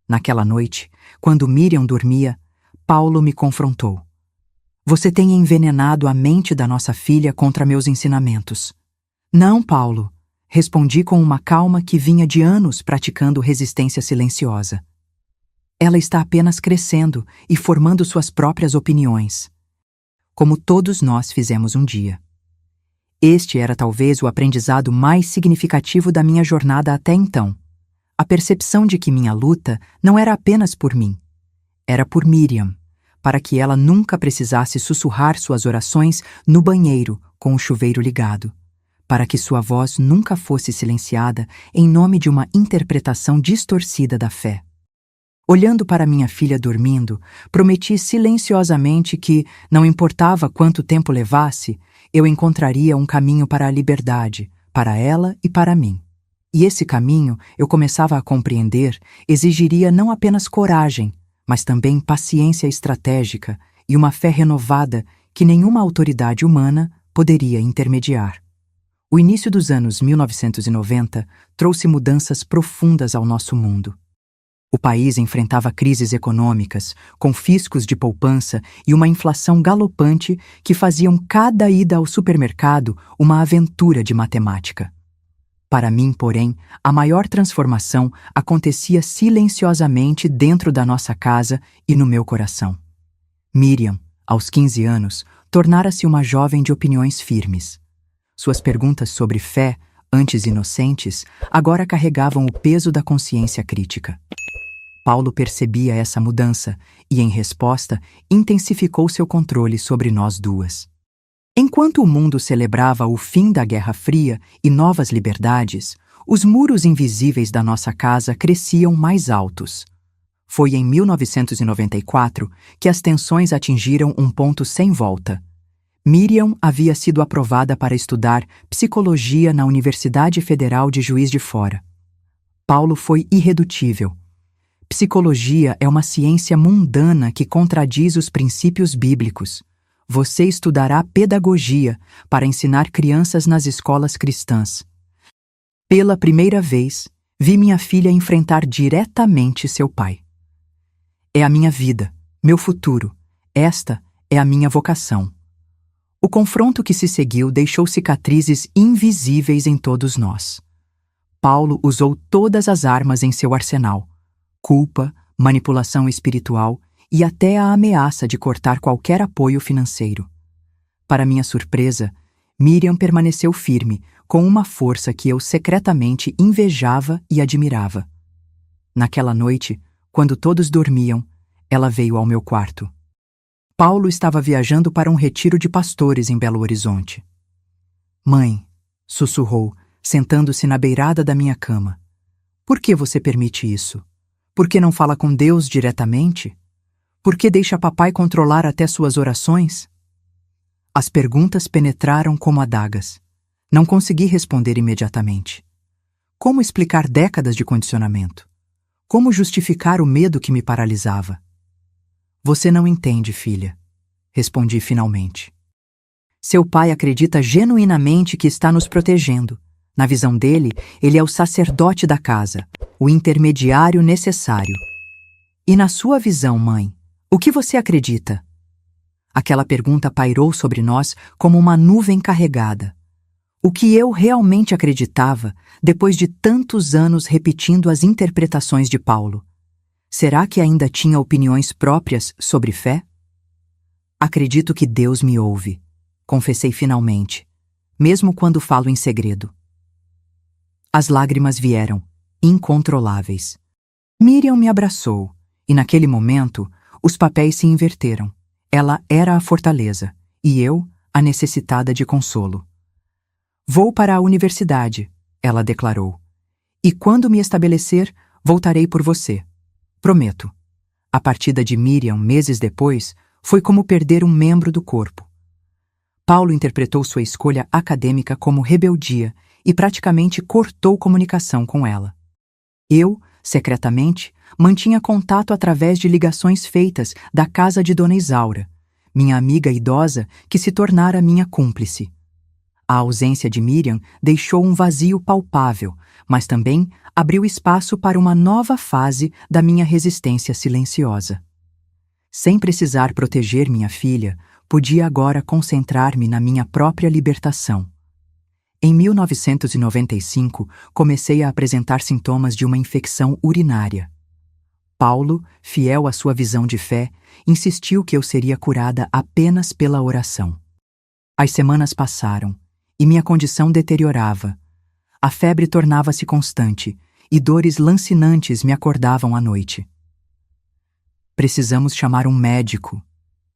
Naquela noite, quando Miriam dormia, Paulo me confrontou. Você tem envenenado a mente da nossa filha contra meus ensinamentos. Não, Paulo, respondi com uma calma que vinha de anos praticando resistência silenciosa. Ela está apenas crescendo e formando suas próprias opiniões, como todos nós fizemos um dia. Este era talvez o aprendizado mais significativo da minha jornada até então. A percepção de que minha luta não era apenas por mim. Era por Miriam, para que ela nunca precisasse sussurrar suas orações no banheiro com o chuveiro ligado, para que sua voz nunca fosse silenciada em nome de uma interpretação distorcida da fé. Olhando para minha filha dormindo, prometi silenciosamente que, não importava quanto tempo levasse, eu encontraria um caminho para a liberdade, para ela e para mim. E esse caminho, eu começava a compreender, exigiria não apenas coragem, mas também paciência estratégica e uma fé renovada que nenhuma autoridade humana poderia intermediar. O início dos anos 1990 trouxe mudanças profundas ao nosso mundo. O país enfrentava crises econômicas, confiscos de poupança e uma inflação galopante que faziam cada ida ao supermercado uma aventura de matemática. Para mim, porém, a maior transformação acontecia silenciosamente dentro da nossa casa e no meu coração. Miriam, aos 15 anos, tornara-se uma jovem de opiniões firmes. Suas perguntas sobre fé, antes inocentes, agora carregavam o peso da consciência crítica. Paulo percebia essa mudança e, em resposta, intensificou seu controle sobre nós duas. Enquanto o mundo celebrava o fim da Guerra Fria e novas liberdades, os muros invisíveis da nossa casa cresciam mais altos. Foi em 1994 que as tensões atingiram um ponto sem volta. Miriam havia sido aprovada para estudar psicologia na Universidade Federal de Juiz de Fora. Paulo foi irredutível. Psicologia é uma ciência mundana que contradiz os princípios bíblicos. Você estudará pedagogia para ensinar crianças nas escolas cristãs. Pela primeira vez, vi minha filha enfrentar diretamente seu pai. É a minha vida, meu futuro. Esta é a minha vocação. O confronto que se seguiu deixou cicatrizes invisíveis em todos nós. Paulo usou todas as armas em seu arsenal: culpa, manipulação espiritual e até a ameaça de cortar qualquer apoio financeiro. Para minha surpresa, Miriam permaneceu firme, com uma força que eu secretamente invejava e admirava. Naquela noite, quando todos dormiam, ela veio ao meu quarto. Paulo estava viajando para um retiro de pastores em Belo Horizonte. "Mãe", sussurrou, sentando-se na beirada da minha cama. "Por que você permite isso? Por que não fala com Deus diretamente? Por que deixa papai controlar até suas orações?" As perguntas penetraram como adagas. Não consegui responder imediatamente. Como explicar décadas de condicionamento? Como justificar o medo que me paralisava? "Você não entende, filha", respondi finalmente. "Seu pai acredita genuinamente que está nos protegendo. Na visão dele, ele é o sacerdote da casa, o intermediário necessário. E na sua visão, mãe, o que você acredita?" Aquela pergunta pairou sobre nós como uma nuvem carregada. O que eu realmente acreditava, depois de tantos anos repetindo as interpretações de Paulo? Será que ainda tinha opiniões próprias sobre fé? "Acredito que Deus me ouve", confessei finalmente, mesmo quando falo em segredo. As lágrimas vieram, incontroláveis. Miriam me abraçou, e naquele momento, os papéis se inverteram. Ela era a fortaleza, e eu, a necessitada de consolo. "Vou para a universidade", ela declarou. "E quando me estabelecer, voltarei por você. Prometo." A partida de Miriam, meses depois, foi como perder um membro do corpo. Paulo interpretou sua escolha acadêmica como rebeldia e praticamente cortou comunicação com ela. Eu, secretamente, mantinha contato através de ligações feitas da casa de Dona Isaura, minha amiga idosa que se tornara minha cúmplice. A ausência de Miriam deixou um vazio palpável, mas também abriu espaço para uma nova fase da minha resistência silenciosa. Sem precisar proteger minha filha, podia agora concentrar-me na minha própria libertação. Em 1995, comecei a apresentar sintomas de uma infecção urinária. Paulo, fiel à sua visão de fé, insistiu que eu seria curada apenas pela oração. As semanas passaram, e minha condição deteriorava. A febre tornava-se constante, e dores lancinantes me acordavam à noite. "Precisamos chamar um médico",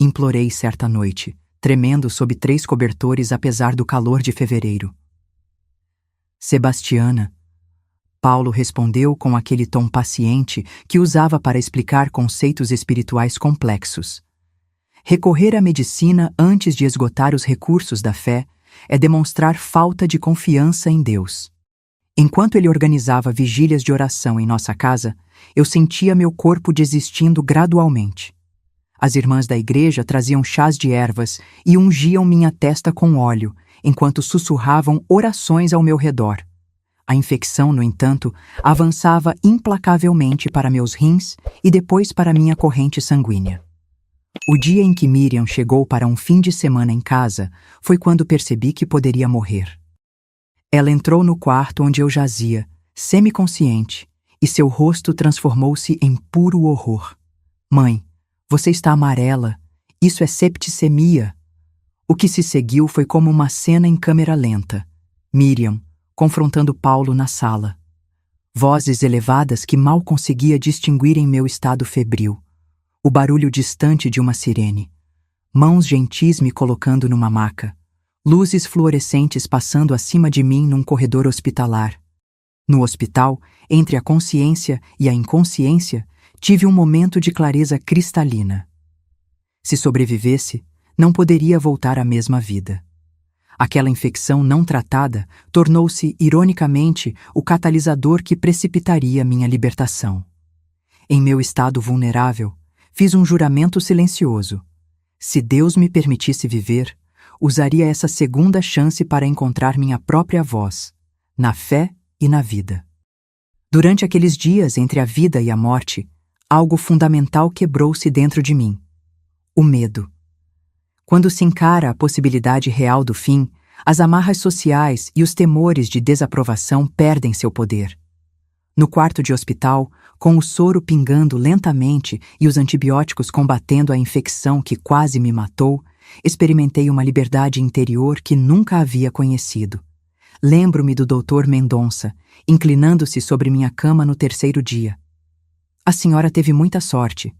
implorei certa noite, tremendo sob 3 cobertores apesar do calor de fevereiro. "Sebastiana", Paulo respondeu com aquele tom paciente que usava para explicar conceitos espirituais complexos. Recorrer à medicina antes de esgotar os recursos da fé é demonstrar falta de confiança em Deus. Enquanto ele organizava vigílias de oração em nossa casa, eu sentia meu corpo desistindo gradualmente. As irmãs da igreja traziam chás de ervas e ungiam minha testa com óleo, enquanto sussurravam orações ao meu redor. A infecção, no entanto, avançava implacavelmente para meus rins e depois para minha corrente sanguínea. O dia em que Miriam chegou para um fim de semana em casa foi quando percebi que poderia morrer. Ela entrou no quarto onde eu jazia, semiconsciente, e seu rosto transformou-se em puro horror. Mãe, você está amarela. Isso é septicemia. O que se seguiu foi como uma cena em câmera lenta. Miriam, confrontando Paulo na sala. Vozes elevadas que mal conseguia distinguir em meu estado febril. O barulho distante de uma sirene. Mãos gentis me colocando numa maca. Luzes fluorescentes passando acima de mim num corredor hospitalar. No hospital, entre a consciência e a inconsciência, tive um momento de clareza cristalina. Se sobrevivesse, não poderia voltar à mesma vida. Aquela infecção não tratada tornou-se, ironicamente, o catalisador que precipitaria minha libertação. Em meu estado vulnerável, fiz um juramento silencioso. Se Deus me permitisse viver, usaria essa segunda chance para encontrar minha própria voz, na fé e na vida. Durante aqueles dias entre a vida e a morte, algo fundamental quebrou-se dentro de mim: o medo. Quando se encara a possibilidade real do fim, as amarras sociais e os temores de desaprovação perdem seu poder. No quarto de hospital, com o soro pingando lentamente e os antibióticos combatendo a infecção que quase me matou, experimentei uma liberdade interior que nunca havia conhecido. Lembro-me do Dr. Mendonça, inclinando-se sobre minha cama no terceiro dia. A senhora teve muita sorte.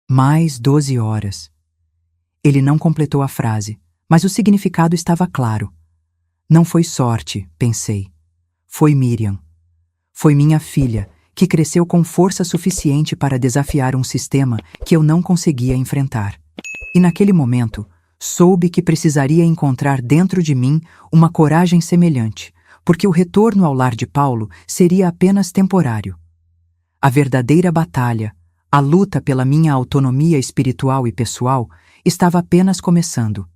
Mais 12 horas. Ele não completou a frase, mas o significado estava claro. Não foi sorte, pensei. Foi Miriam. Foi minha filha, que cresceu com força suficiente para desafiar um sistema que eu não conseguia enfrentar. E naquele momento, soube que precisaria encontrar dentro de mim uma coragem semelhante, porque o retorno ao lar de Paulo seria apenas temporário. A verdadeira batalha, a luta pela minha autonomia espiritual e pessoal, estava apenas começando.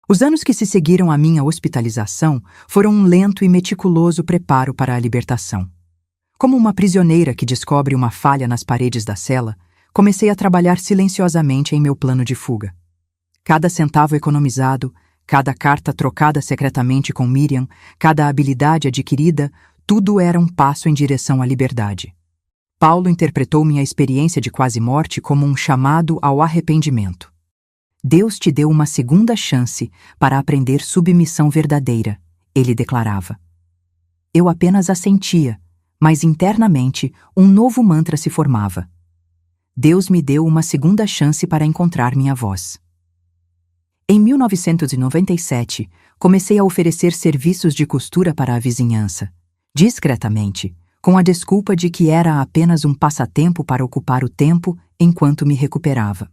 Os anos que se seguiram à minha hospitalização foram um lento e meticuloso preparo para a libertação. Como uma prisioneira que descobre uma falha nas paredes da cela, comecei a trabalhar silenciosamente em meu plano de fuga. Cada centavo economizado, cada carta trocada secretamente com Miriam, cada habilidade adquirida, tudo era um passo em direção à liberdade. Paulo interpretou minha experiência de quase morte como um chamado ao arrependimento. Deus te deu uma segunda chance para aprender submissão verdadeira, ele declarava. Eu apenas assentia, mas internamente um novo mantra se formava. Deus me deu uma segunda chance para encontrar minha voz. Em 1997, comecei a oferecer serviços de costura para a vizinhança, discretamente, com a desculpa de que era apenas um passatempo para ocupar o tempo enquanto me recuperava.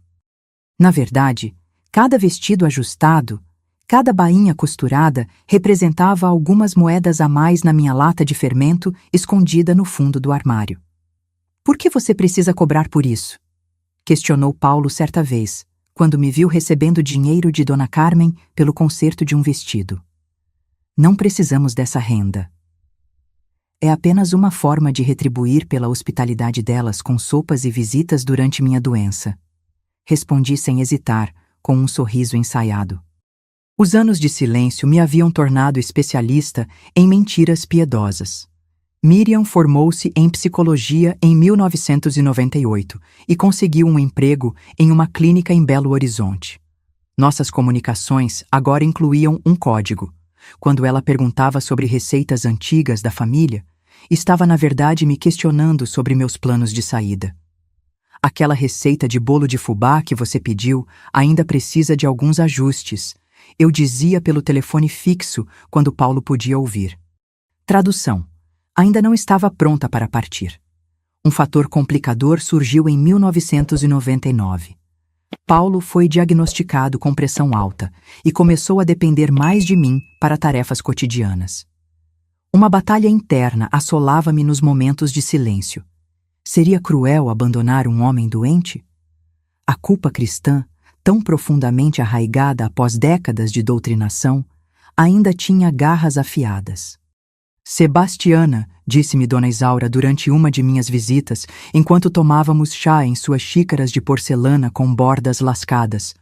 Na verdade, cada vestido ajustado, cada bainha costurada representava algumas moedas a mais na minha lata de fermento escondida no fundo do armário. Por que você precisa cobrar por isso? Questionou Paulo certa vez, quando me viu recebendo dinheiro de Dona Carmen pelo conserto de um vestido. Não precisamos dessa renda. É apenas uma forma de retribuir pela hospitalidade delas com sopas e visitas durante minha doença. Respondi sem hesitar, com um sorriso ensaiado. Os anos de silêncio me haviam tornado especialista em mentiras piedosas. Miriam formou-se em psicologia em 1998 e conseguiu um emprego em uma clínica em Belo Horizonte. Nossas comunicações agora incluíam um código. Quando ela perguntava sobre receitas antigas da família, estava na verdade me questionando sobre meus planos de saída. Aquela receita de bolo de fubá que você pediu ainda precisa de alguns ajustes, eu dizia pelo telefone fixo quando Paulo podia ouvir. Tradução. Ainda não estava pronta para partir. Um fator complicador surgiu em 1999. Paulo foi diagnosticado com pressão alta e começou a depender mais de mim para tarefas cotidianas. Uma batalha interna assolava-me nos momentos de silêncio. Seria cruel abandonar um homem doente? A culpa cristã, tão profundamente arraigada após décadas de doutrinação, ainda tinha garras afiadas. Sebastiana, disse-me Dona Isaura durante uma de minhas visitas, enquanto tomávamos chá em suas xícaras de porcelana com bordas lascadas.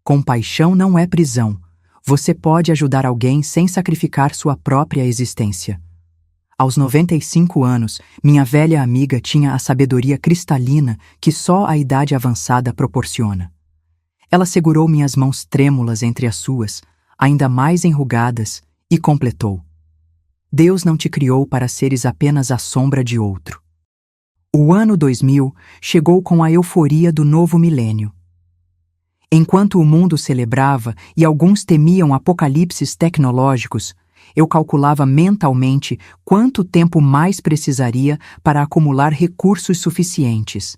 Compaixão não é prisão. Você pode ajudar alguém sem sacrificar sua própria existência. Aos 95 anos, minha velha amiga tinha a sabedoria cristalina que só a idade avançada proporciona. Ela segurou minhas mãos trêmulas entre as suas, ainda mais enrugadas, e completou: Deus não te criou para seres apenas a sombra de outro. O ano 2000 chegou com a euforia do novo milênio. Enquanto o mundo celebrava e alguns temiam apocalipses tecnológicos, eu calculava mentalmente quanto tempo mais precisaria para acumular recursos suficientes.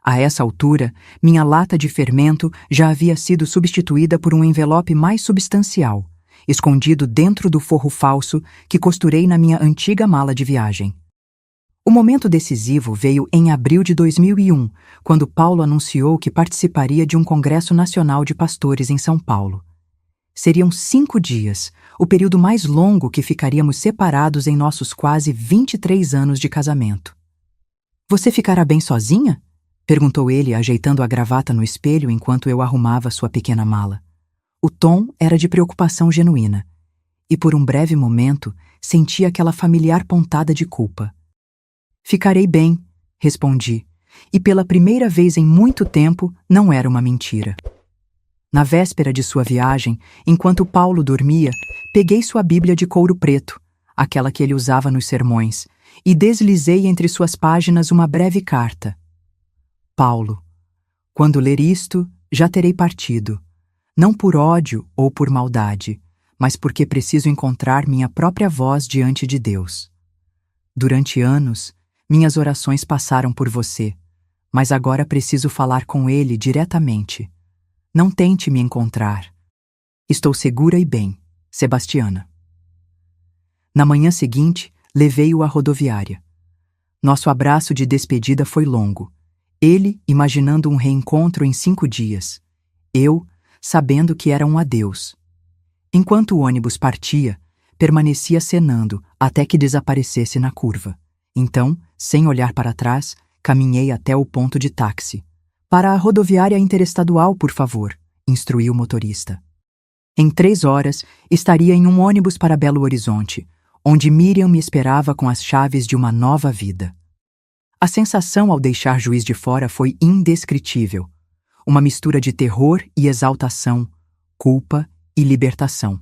A essa altura, minha lata de fermento já havia sido substituída por um envelope mais substancial, escondido dentro do forro falso que costurei na minha antiga mala de viagem. O momento decisivo veio em abril de 2001, quando Paulo anunciou que participaria de um Congresso Nacional de Pastores em São Paulo. Seriam 5 dias, o período mais longo que ficaríamos separados em nossos quase 23 anos de casamento. Você ficará bem sozinha? Perguntou ele, ajeitando a gravata no espelho enquanto eu arrumava sua pequena mala. O tom era de preocupação genuína, e por um breve momento senti aquela familiar pontada de culpa. Ficarei bem, respondi, e pela primeira vez em muito tempo não era uma mentira. Na véspera de sua viagem, enquanto Paulo dormia, peguei sua Bíblia de couro preto, aquela que ele usava nos sermões, e deslizei entre suas páginas uma breve carta. Paulo, quando ler isto, já terei partido, não por ódio ou por maldade, mas porque preciso encontrar minha própria voz diante de Deus. Durante anos, minhas orações passaram por você, mas agora preciso falar com Ele diretamente. Não tente me encontrar. Estou segura e bem, Sebastiana. Na manhã seguinte, levei-o à rodoviária. Nosso abraço de despedida foi longo. Ele, imaginando um reencontro em 5 dias. Eu, sabendo que era um adeus. Enquanto o ônibus partia, permanecia acenando até que desaparecesse na curva. Então, sem olhar para trás, caminhei até o ponto de táxi. Para a rodoviária interestadual, por favor, instruiu o motorista. Em 3 horas, estaria em um ônibus para Belo Horizonte, onde Miriam me esperava com as chaves de uma nova vida. A sensação ao deixar Juiz de Fora foi indescritível. Uma mistura de terror e exaltação, culpa e libertação.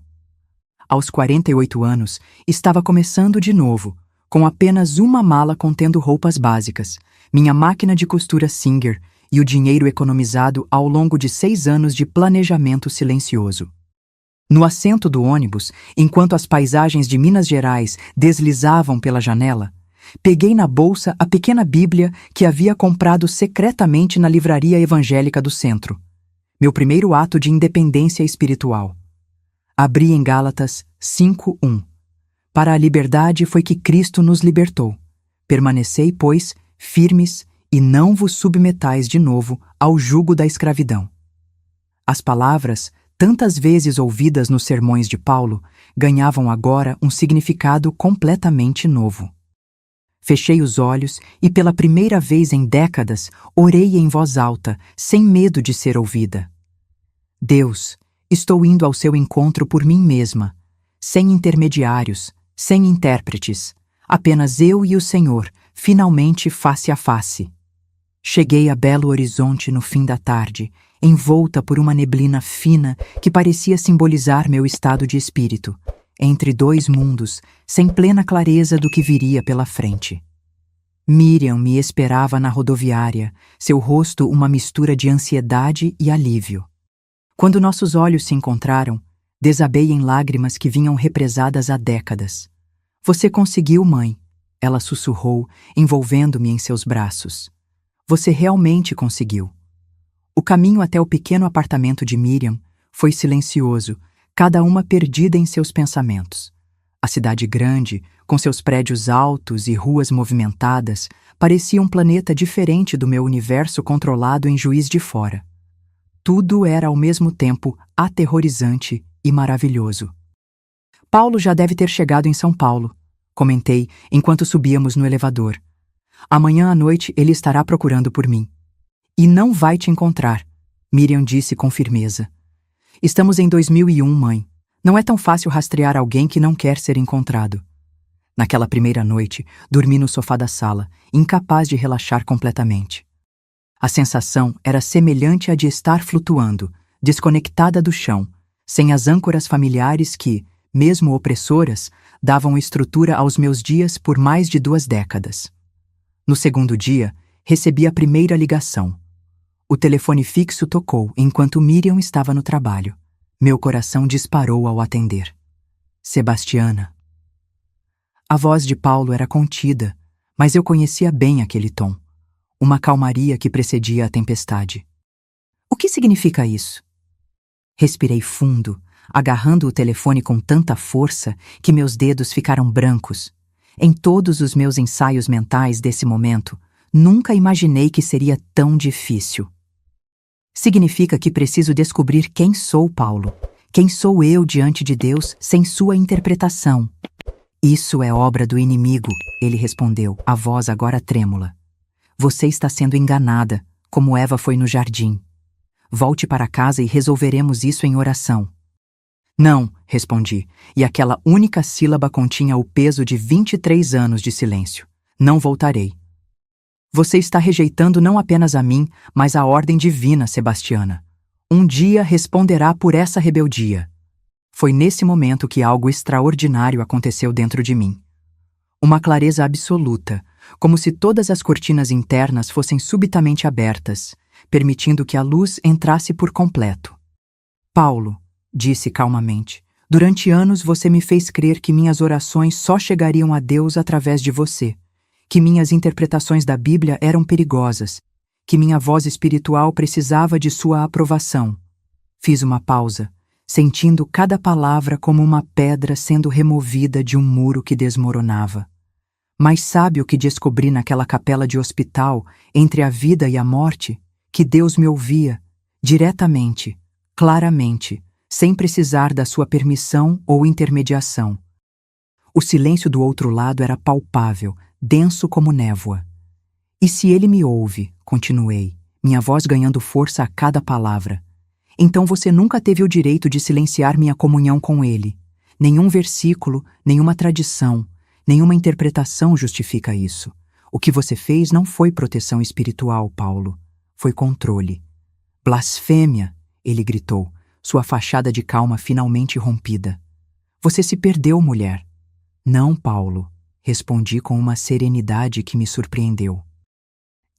Aos 48 anos, estava começando de novo, com apenas uma mala contendo roupas básicas, minha máquina de costura Singer e o dinheiro economizado ao longo de 6 anos de planejamento silencioso. No assento do ônibus, enquanto as paisagens de Minas Gerais deslizavam pela janela, peguei na bolsa a pequena Bíblia que havia comprado secretamente na livraria evangélica do centro. Meu primeiro ato de independência espiritual. Abri em Gálatas 5:1. Para a liberdade foi que Cristo nos libertou. Permanecei, pois, firmes e não vos submetais de novo ao jugo da escravidão. As palavras, tantas vezes ouvidas nos sermões de Paulo, ganhavam agora um significado completamente novo. Fechei os olhos e pela primeira vez em décadas orei em voz alta, sem medo de ser ouvida. Deus, estou indo ao seu encontro por mim mesma, sem intermediários, sem intérpretes, apenas eu e o Senhor, finalmente face a face. Cheguei a Belo Horizonte no fim da tarde, envolta por uma neblina fina que parecia simbolizar meu estado de espírito, entre 2 mundos, sem plena clareza do que viria pela frente. Miriam me esperava na rodoviária, seu rosto uma mistura de ansiedade e alívio. Quando nossos olhos se encontraram, desabei em lágrimas que vinham represadas há décadas. Você conseguiu, mãe, ela sussurrou, envolvendo-me em seus braços. Você realmente conseguiu. O caminho até o pequeno apartamento de Miriam foi silencioso, cada uma perdida em seus pensamentos. A cidade grande, com seus prédios altos e ruas movimentadas, parecia um planeta diferente do meu universo controlado em Juiz de Fora. Tudo era ao mesmo tempo aterrorizante e maravilhoso. Paulo já deve ter chegado em São Paulo, comentei enquanto subíamos no elevador. Amanhã à noite ele estará procurando por mim. E não vai te encontrar, Miriam disse com firmeza. Estamos em 2001, mãe. Não é tão fácil rastrear alguém que não quer ser encontrado. Naquela primeira noite, dormi no sofá da sala, incapaz de relaxar completamente. A sensação era semelhante à de estar flutuando, desconectada do chão, sem as âncoras familiares que, mesmo opressoras, davam estrutura aos meus dias por mais de 2 décadas. No segundo dia, recebi a primeira ligação. O telefone fixo tocou enquanto Miriam estava no trabalho. Meu coração disparou ao atender. Sebastiana. A voz de Paulo era contida, mas eu conhecia bem aquele tom. Uma calmaria que precedia a tempestade. O que significa isso? Respirei fundo, agarrando o telefone com tanta força que meus dedos ficaram brancos. Em todos os meus ensaios mentais desse momento, nunca imaginei que seria tão difícil. Significa que preciso descobrir quem sou, Paulo. Quem sou eu diante de Deus sem sua interpretação? Isso é obra do inimigo, ele respondeu, a voz agora trêmula. Você está sendo enganada, como Eva foi no jardim. Volte para casa e resolveremos isso em oração. Não, respondi, e aquela única sílaba continha o peso de 23 anos de silêncio. Não voltarei. Você está rejeitando não apenas a mim, mas a ordem divina, Sebastiana. Um dia responderá por essa rebeldia. Foi nesse momento que algo extraordinário aconteceu dentro de mim. Uma clareza absoluta, como se todas as cortinas internas fossem subitamente abertas, permitindo que a luz entrasse por completo. Paulo, disse calmamente, durante anos você me fez crer que minhas orações só chegariam a Deus através de você, que minhas interpretações da Bíblia eram perigosas, que minha voz espiritual precisava de sua aprovação. Fiz uma pausa, sentindo cada palavra como uma pedra sendo removida de um muro que desmoronava. Mas sabe o que descobri naquela capela de hospital, entre a vida e a morte? Que Deus me ouvia, diretamente, claramente, sem precisar da sua permissão ou intermediação. O silêncio do outro lado era palpável, denso como névoa. E se ele me ouve, continuei, minha voz ganhando força a cada palavra, então você nunca teve o direito de silenciar minha comunhão com ele. Nenhum versículo, nenhuma tradição, nenhuma interpretação justifica isso. O que você fez não foi proteção espiritual, Paulo. Foi controle. Blasfêmia, ele gritou, sua fachada de calma finalmente rompida. Você se perdeu, mulher. Não, Paulo, respondi com uma serenidade que me surpreendeu.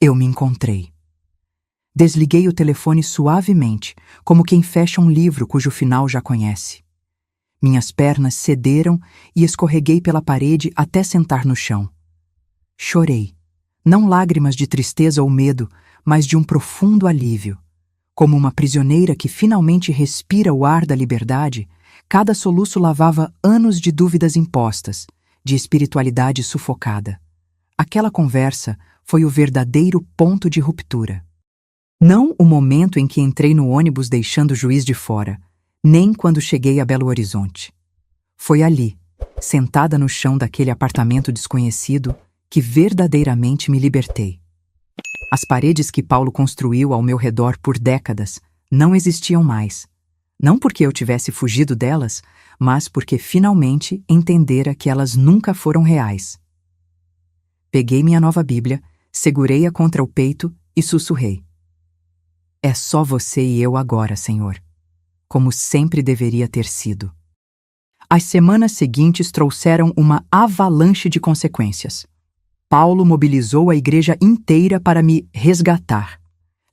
Eu me encontrei. Desliguei o telefone suavemente, como quem fecha um livro cujo final já conhece. Minhas pernas cederam e escorreguei pela parede até sentar no chão. Chorei, não lágrimas de tristeza ou medo, mas de um profundo alívio. Como uma prisioneira que finalmente respira o ar da liberdade, cada soluço lavava anos de dúvidas impostas, de espiritualidade sufocada. Aquela conversa foi o verdadeiro ponto de ruptura. Não o momento em que entrei no ônibus deixando o Juiz de fora, nem quando cheguei a Belo Horizonte. Foi ali, sentada no chão daquele apartamento desconhecido, que verdadeiramente me libertei. As paredes que Paulo construiu ao meu redor por décadas não existiam mais. Não porque eu tivesse fugido delas, mas porque finalmente entendera que elas nunca foram reais. Peguei minha nova Bíblia, segurei-a contra o peito e sussurrei. É só você e eu agora, Senhor. Como sempre deveria ter sido. As semanas seguintes trouxeram uma avalanche de consequências. Paulo mobilizou a igreja inteira para me resgatar.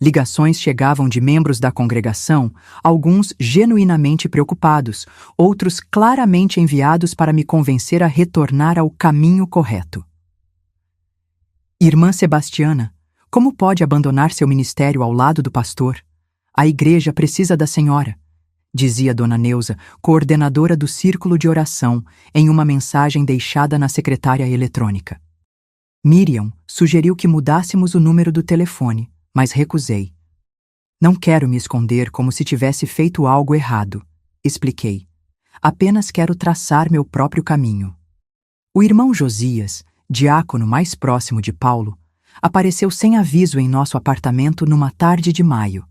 Ligações chegavam de membros da congregação, alguns genuinamente preocupados, outros claramente enviados para me convencer a retornar ao caminho correto. Irmã Sebastiana, como pode abandonar seu ministério ao lado do pastor? A igreja precisa da senhora, dizia Dona Neuza, coordenadora do círculo de oração, em uma mensagem deixada na secretária eletrônica. Miriam sugeriu que mudássemos o número do telefone, mas recusei. Não quero me esconder como se tivesse feito algo errado, expliquei. Apenas quero traçar meu próprio caminho. O irmão Josias, diácono mais próximo de Paulo, apareceu sem aviso em nosso apartamento numa tarde de maio.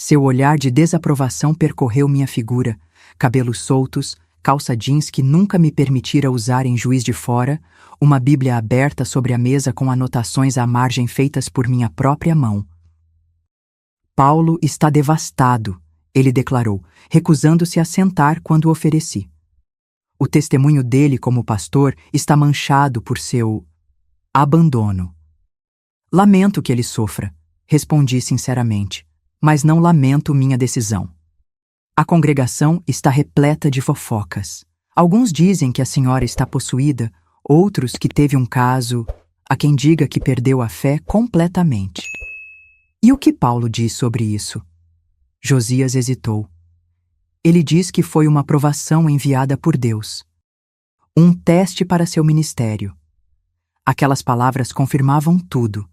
Seu olhar de desaprovação percorreu minha figura, cabelos soltos, calça jeans que nunca me permitira usar em Juiz de Fora, uma Bíblia aberta sobre a mesa com anotações à margem feitas por minha própria mão. Paulo está devastado, ele declarou, recusando-se a sentar quando ofereci. O testemunho dele como pastor está manchado por seu abandono. Lamento que ele sofra, respondi sinceramente, mas não lamento minha decisão. A congregação está repleta de fofocas. Alguns dizem que a senhora está possuída, outros que teve um caso, há quem diga que perdeu a fé completamente. E o que Paulo diz sobre isso? Josias hesitou. Ele diz que foi uma provação enviada por Deus. Um teste para seu ministério. Aquelas palavras confirmavam tudo.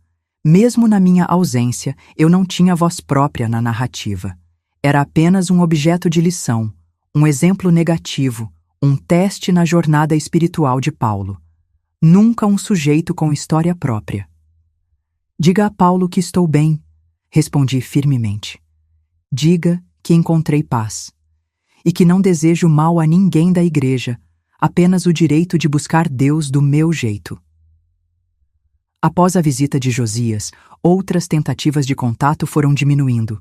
Mesmo na minha ausência, eu não tinha voz própria na narrativa. Era apenas um objeto de lição, um exemplo negativo, um teste na jornada espiritual de Paulo. Nunca um sujeito com história própria. Diga a Paulo que estou bem, respondi firmemente. Diga que encontrei paz e que não desejo mal a ninguém da igreja, apenas o direito de buscar Deus do meu jeito. Após a visita de Josias, outras tentativas de contato foram diminuindo.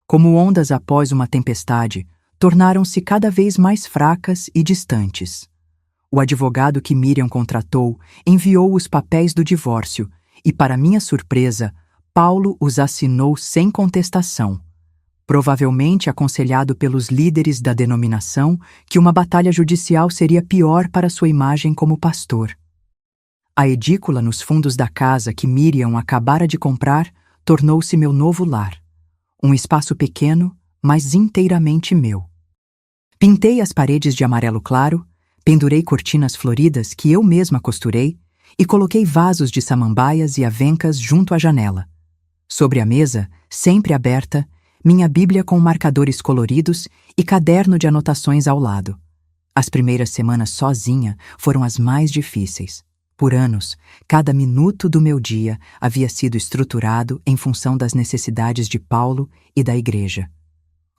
Como ondas após uma tempestade, tornaram-se cada vez mais fracas e distantes. O advogado que Miriam contratou enviou os papéis do divórcio e, para minha surpresa, Paulo os assinou sem contestação, provavelmente aconselhado pelos líderes da denominação que uma batalha judicial seria pior para sua imagem como pastor. A edícula nos fundos da casa que Miriam acabara de comprar tornou-se meu novo lar. Um espaço pequeno, mas inteiramente meu. Pintei as paredes de amarelo claro, pendurei cortinas floridas que eu mesma costurei e coloquei vasos de samambaias e avencas junto à janela. Sobre a mesa, sempre aberta, minha Bíblia com marcadores coloridos e caderno de anotações ao lado. As primeiras semanas sozinha foram as mais difíceis. Por anos, cada minuto do meu dia havia sido estruturado em função das necessidades de Paulo e da igreja.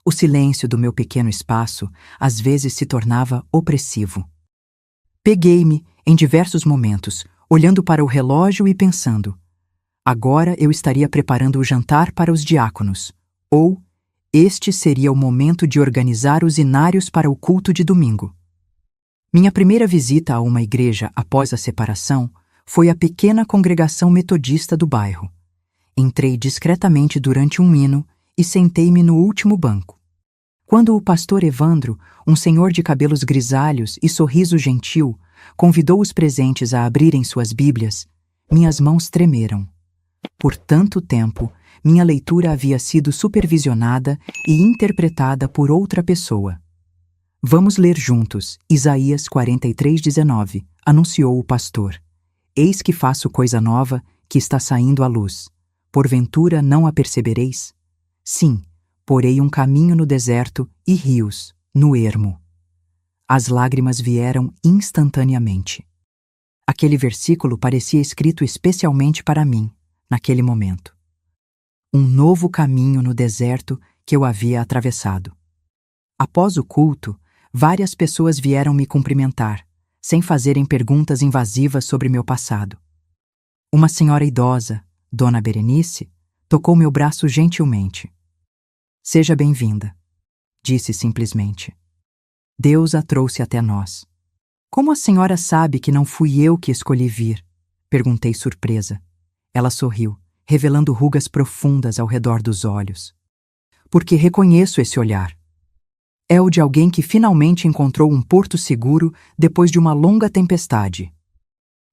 O silêncio do meu pequeno espaço às vezes se tornava opressivo. Peguei-me, em diversos momentos, olhando para o relógio e pensando: agora eu estaria preparando o jantar para os diáconos, ou este seria o momento de organizar os inários para o culto de domingo. Minha primeira visita a uma igreja após a separação foi a pequena congregação metodista do bairro. Entrei discretamente durante um hino e sentei-me no último banco. Quando o pastor Evandro, um senhor de cabelos grisalhos e sorriso gentil, convidou os presentes a abrirem suas Bíblias, minhas mãos tremeram. Por tanto tempo, minha leitura havia sido supervisionada e interpretada por outra pessoa. Vamos ler juntos Isaías 43:19, anunciou o pastor. Eis que faço coisa nova que está saindo à luz. Porventura não a percebereis? Sim, porei um caminho no deserto e rios no ermo. As lágrimas vieram instantaneamente. Aquele versículo parecia escrito especialmente para mim, naquele momento. Um novo caminho no deserto que eu havia atravessado. Após o culto, várias pessoas vieram me cumprimentar, sem fazerem perguntas invasivas sobre meu passado. Uma senhora idosa, Dona Berenice, tocou meu braço gentilmente. Seja bem-vinda, disse simplesmente. Deus a trouxe até nós. Como a senhora sabe que não fui eu que escolhi vir? Perguntei surpresa. Ela sorriu, revelando rugas profundas ao redor dos olhos. Porque reconheço esse olhar. É o de alguém que finalmente encontrou um porto seguro depois de uma longa tempestade.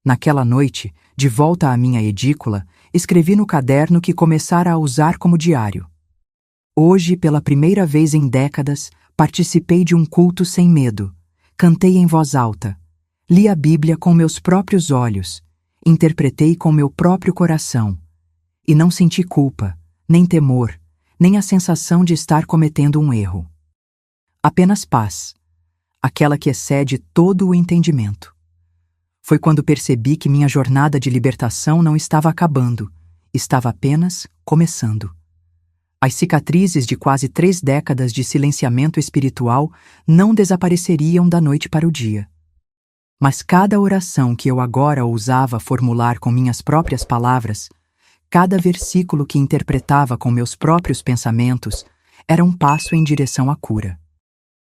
Naquela noite, de volta à minha edícula, escrevi no caderno que começara a usar como diário. Hoje, pela primeira vez em décadas, participei de um culto sem medo. Cantei em voz alta. Li a Bíblia com meus próprios olhos. Interpretei com meu próprio coração. E não senti culpa, nem temor, nem a sensação de estar cometendo um erro. Apenas paz, aquela que excede todo o entendimento. Foi quando percebi que minha jornada de libertação não estava acabando, estava apenas começando. As cicatrizes de quase 3 décadas de silenciamento espiritual não desapareceriam da noite para o dia. Mas cada oração que eu agora ousava formular com minhas próprias palavras, cada versículo que interpretava com meus próprios pensamentos, era um passo em direção à cura.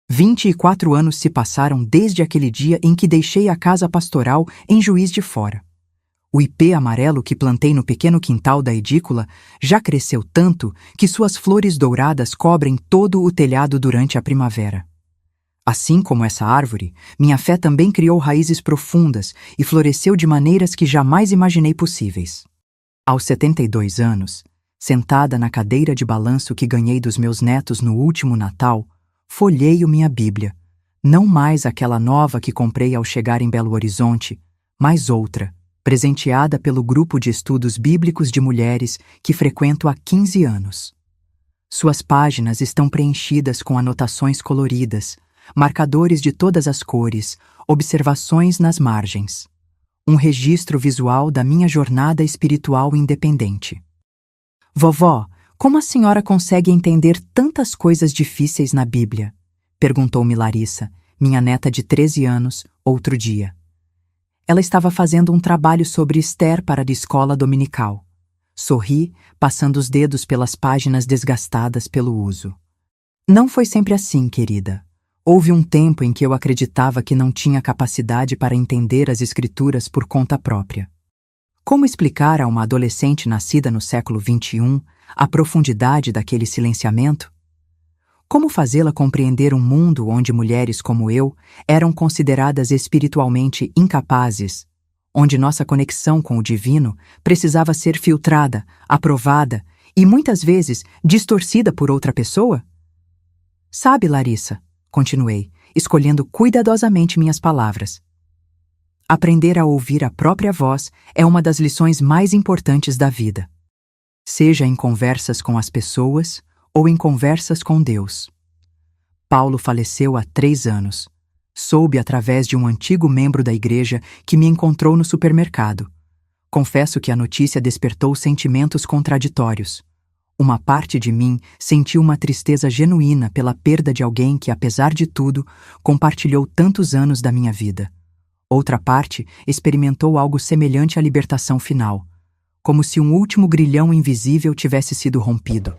24 anos se passaram desde aquele dia em que deixei a casa pastoral em Juiz de Fora. O ipê amarelo que plantei no pequeno quintal da edícula já cresceu tanto que suas flores douradas cobrem todo o telhado durante a primavera. Assim como essa árvore, minha fé também criou raízes profundas e floresceu de maneiras que jamais imaginei possíveis. Aos 72 anos, sentada na cadeira de balanço que ganhei dos meus netos no último Natal, folheio minha Bíblia, não mais aquela nova que comprei ao chegar em Belo Horizonte, mas outra, presenteada pelo grupo de estudos bíblicos de mulheres que frequento há 15 anos. Suas páginas estão preenchidas com anotações coloridas, marcadores de todas as cores, observações nas margens. Um registro visual da minha jornada espiritual independente. Vovó, como a senhora consegue entender tantas coisas difíceis na Bíblia? Perguntou-me Larissa, minha neta de 13 anos, outro dia. Ela estava fazendo um trabalho sobre Esther para a escola dominical. Sorri, passando os dedos pelas páginas desgastadas pelo uso. Não foi sempre assim, querida. Houve um tempo em que eu acreditava que não tinha capacidade para entender as Escrituras por conta própria. Como explicar a uma adolescente nascida no século XXI a profundidade daquele silenciamento? Como fazê-la compreender um mundo onde mulheres como eu eram consideradas espiritualmente incapazes, onde nossa conexão com o divino precisava ser filtrada, aprovada e muitas vezes distorcida por outra pessoa? Sabe, Larissa, continuei, escolhendo cuidadosamente minhas palavras. Aprender a ouvir a própria voz é uma das lições mais importantes da vida. Seja em conversas com as pessoas ou em conversas com Deus. Paulo faleceu há 3 anos. Soube através de um antigo membro da igreja que me encontrou no supermercado. Confesso que a notícia despertou sentimentos contraditórios. Uma parte de mim sentiu uma tristeza genuína pela perda de alguém que, apesar de tudo, compartilhou tantos anos da minha vida. Outra parte experimentou algo semelhante à libertação final, como se um último grilhão invisível tivesse sido rompido.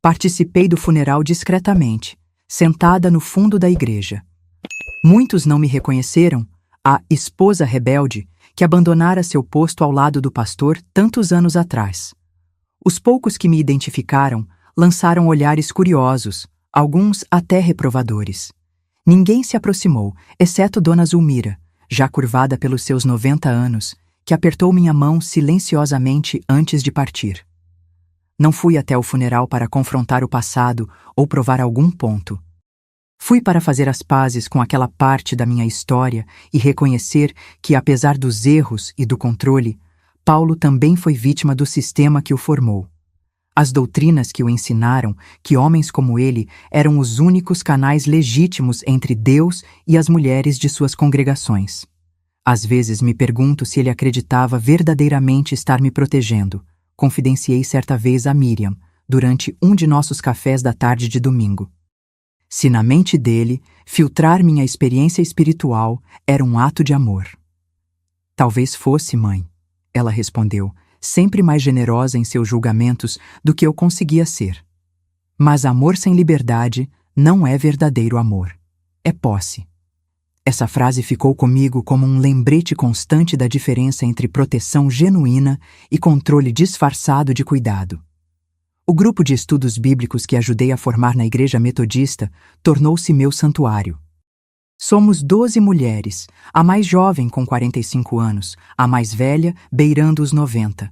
Participei do funeral discretamente, sentada no fundo da igreja. Muitos não me reconheceram, a esposa rebelde que abandonara seu posto ao lado do pastor tantos anos atrás. Os poucos que me identificaram lançaram olhares curiosos, alguns até reprovadores. Ninguém se aproximou, exceto Dona Zulmira, já curvada pelos seus 90 anos, que apertou minha mão silenciosamente antes de partir. Não fui até o funeral para confrontar o passado ou provar algum ponto. Fui para fazer as pazes com aquela parte da minha história e reconhecer que, apesar dos erros e do controle, Paulo também foi vítima do sistema que o formou. As doutrinas que o ensinaram que homens como ele eram os únicos canais legítimos entre Deus e as mulheres de suas congregações. Às vezes me pergunto se ele acreditava verdadeiramente estar me protegendo, confidenciei certa vez a Miriam, durante um de nossos cafés da tarde de domingo. Se na mente dele, filtrar minha experiência espiritual era um ato de amor. Talvez fosse, mãe, ela respondeu, sempre mais generosa em seus julgamentos do que eu conseguia ser. Mas amor sem liberdade não é verdadeiro amor. É posse. Essa frase ficou comigo como um lembrete constante da diferença entre proteção genuína e controle disfarçado de cuidado. O grupo de estudos bíblicos que ajudei a formar na Igreja Metodista tornou-se meu santuário. Somos 12 mulheres, a mais jovem com 45 anos, a mais velha beirando os 90.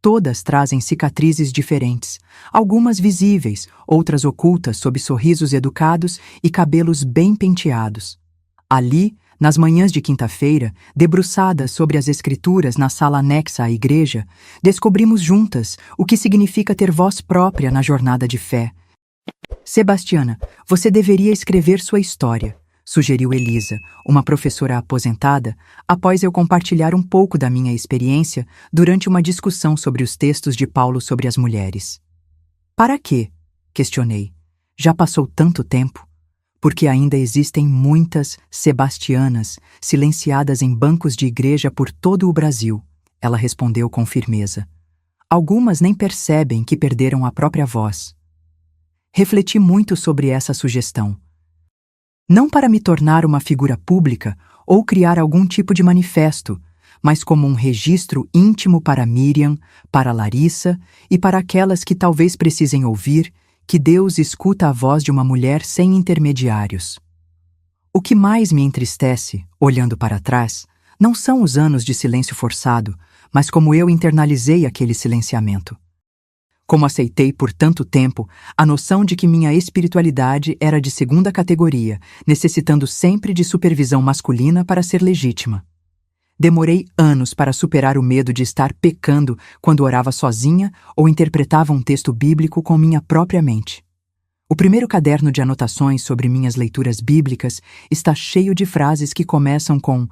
Todas trazem cicatrizes diferentes, algumas visíveis, outras ocultas sob sorrisos educados e cabelos bem penteados. Ali, nas manhãs de quinta-feira, debruçadas sobre as escrituras na sala anexa à igreja, descobrimos juntas o que significa ter voz própria na jornada de fé. Sebastiana, você deveria escrever sua história, sugeriu Elisa, uma professora aposentada, após eu compartilhar um pouco da minha experiência durante uma discussão sobre os textos de Paulo sobre as mulheres. Para quê? Questionei. Já passou tanto tempo. Porque ainda existem muitas Sebastianas silenciadas em bancos de igreja por todo o Brasil, ela respondeu com firmeza. Algumas nem percebem que perderam a própria voz. Refleti muito sobre essa sugestão. Não para me tornar uma figura pública ou criar algum tipo de manifesto, mas como um registro íntimo para Miriam, para Larissa e para aquelas que talvez precisem ouvir que Deus escuta a voz de uma mulher sem intermediários. O que mais me entristece, olhando para trás, não são os anos de silêncio forçado, mas como eu internalizei aquele silenciamento. Como aceitei por tanto tempo a noção de que minha espiritualidade era de segunda categoria, necessitando sempre de supervisão masculina para ser legítima. Demorei anos para superar o medo de estar pecando quando orava sozinha ou interpretava um texto bíblico com minha própria mente. O primeiro caderno de anotações sobre minhas leituras bíblicas está cheio de frases que começam com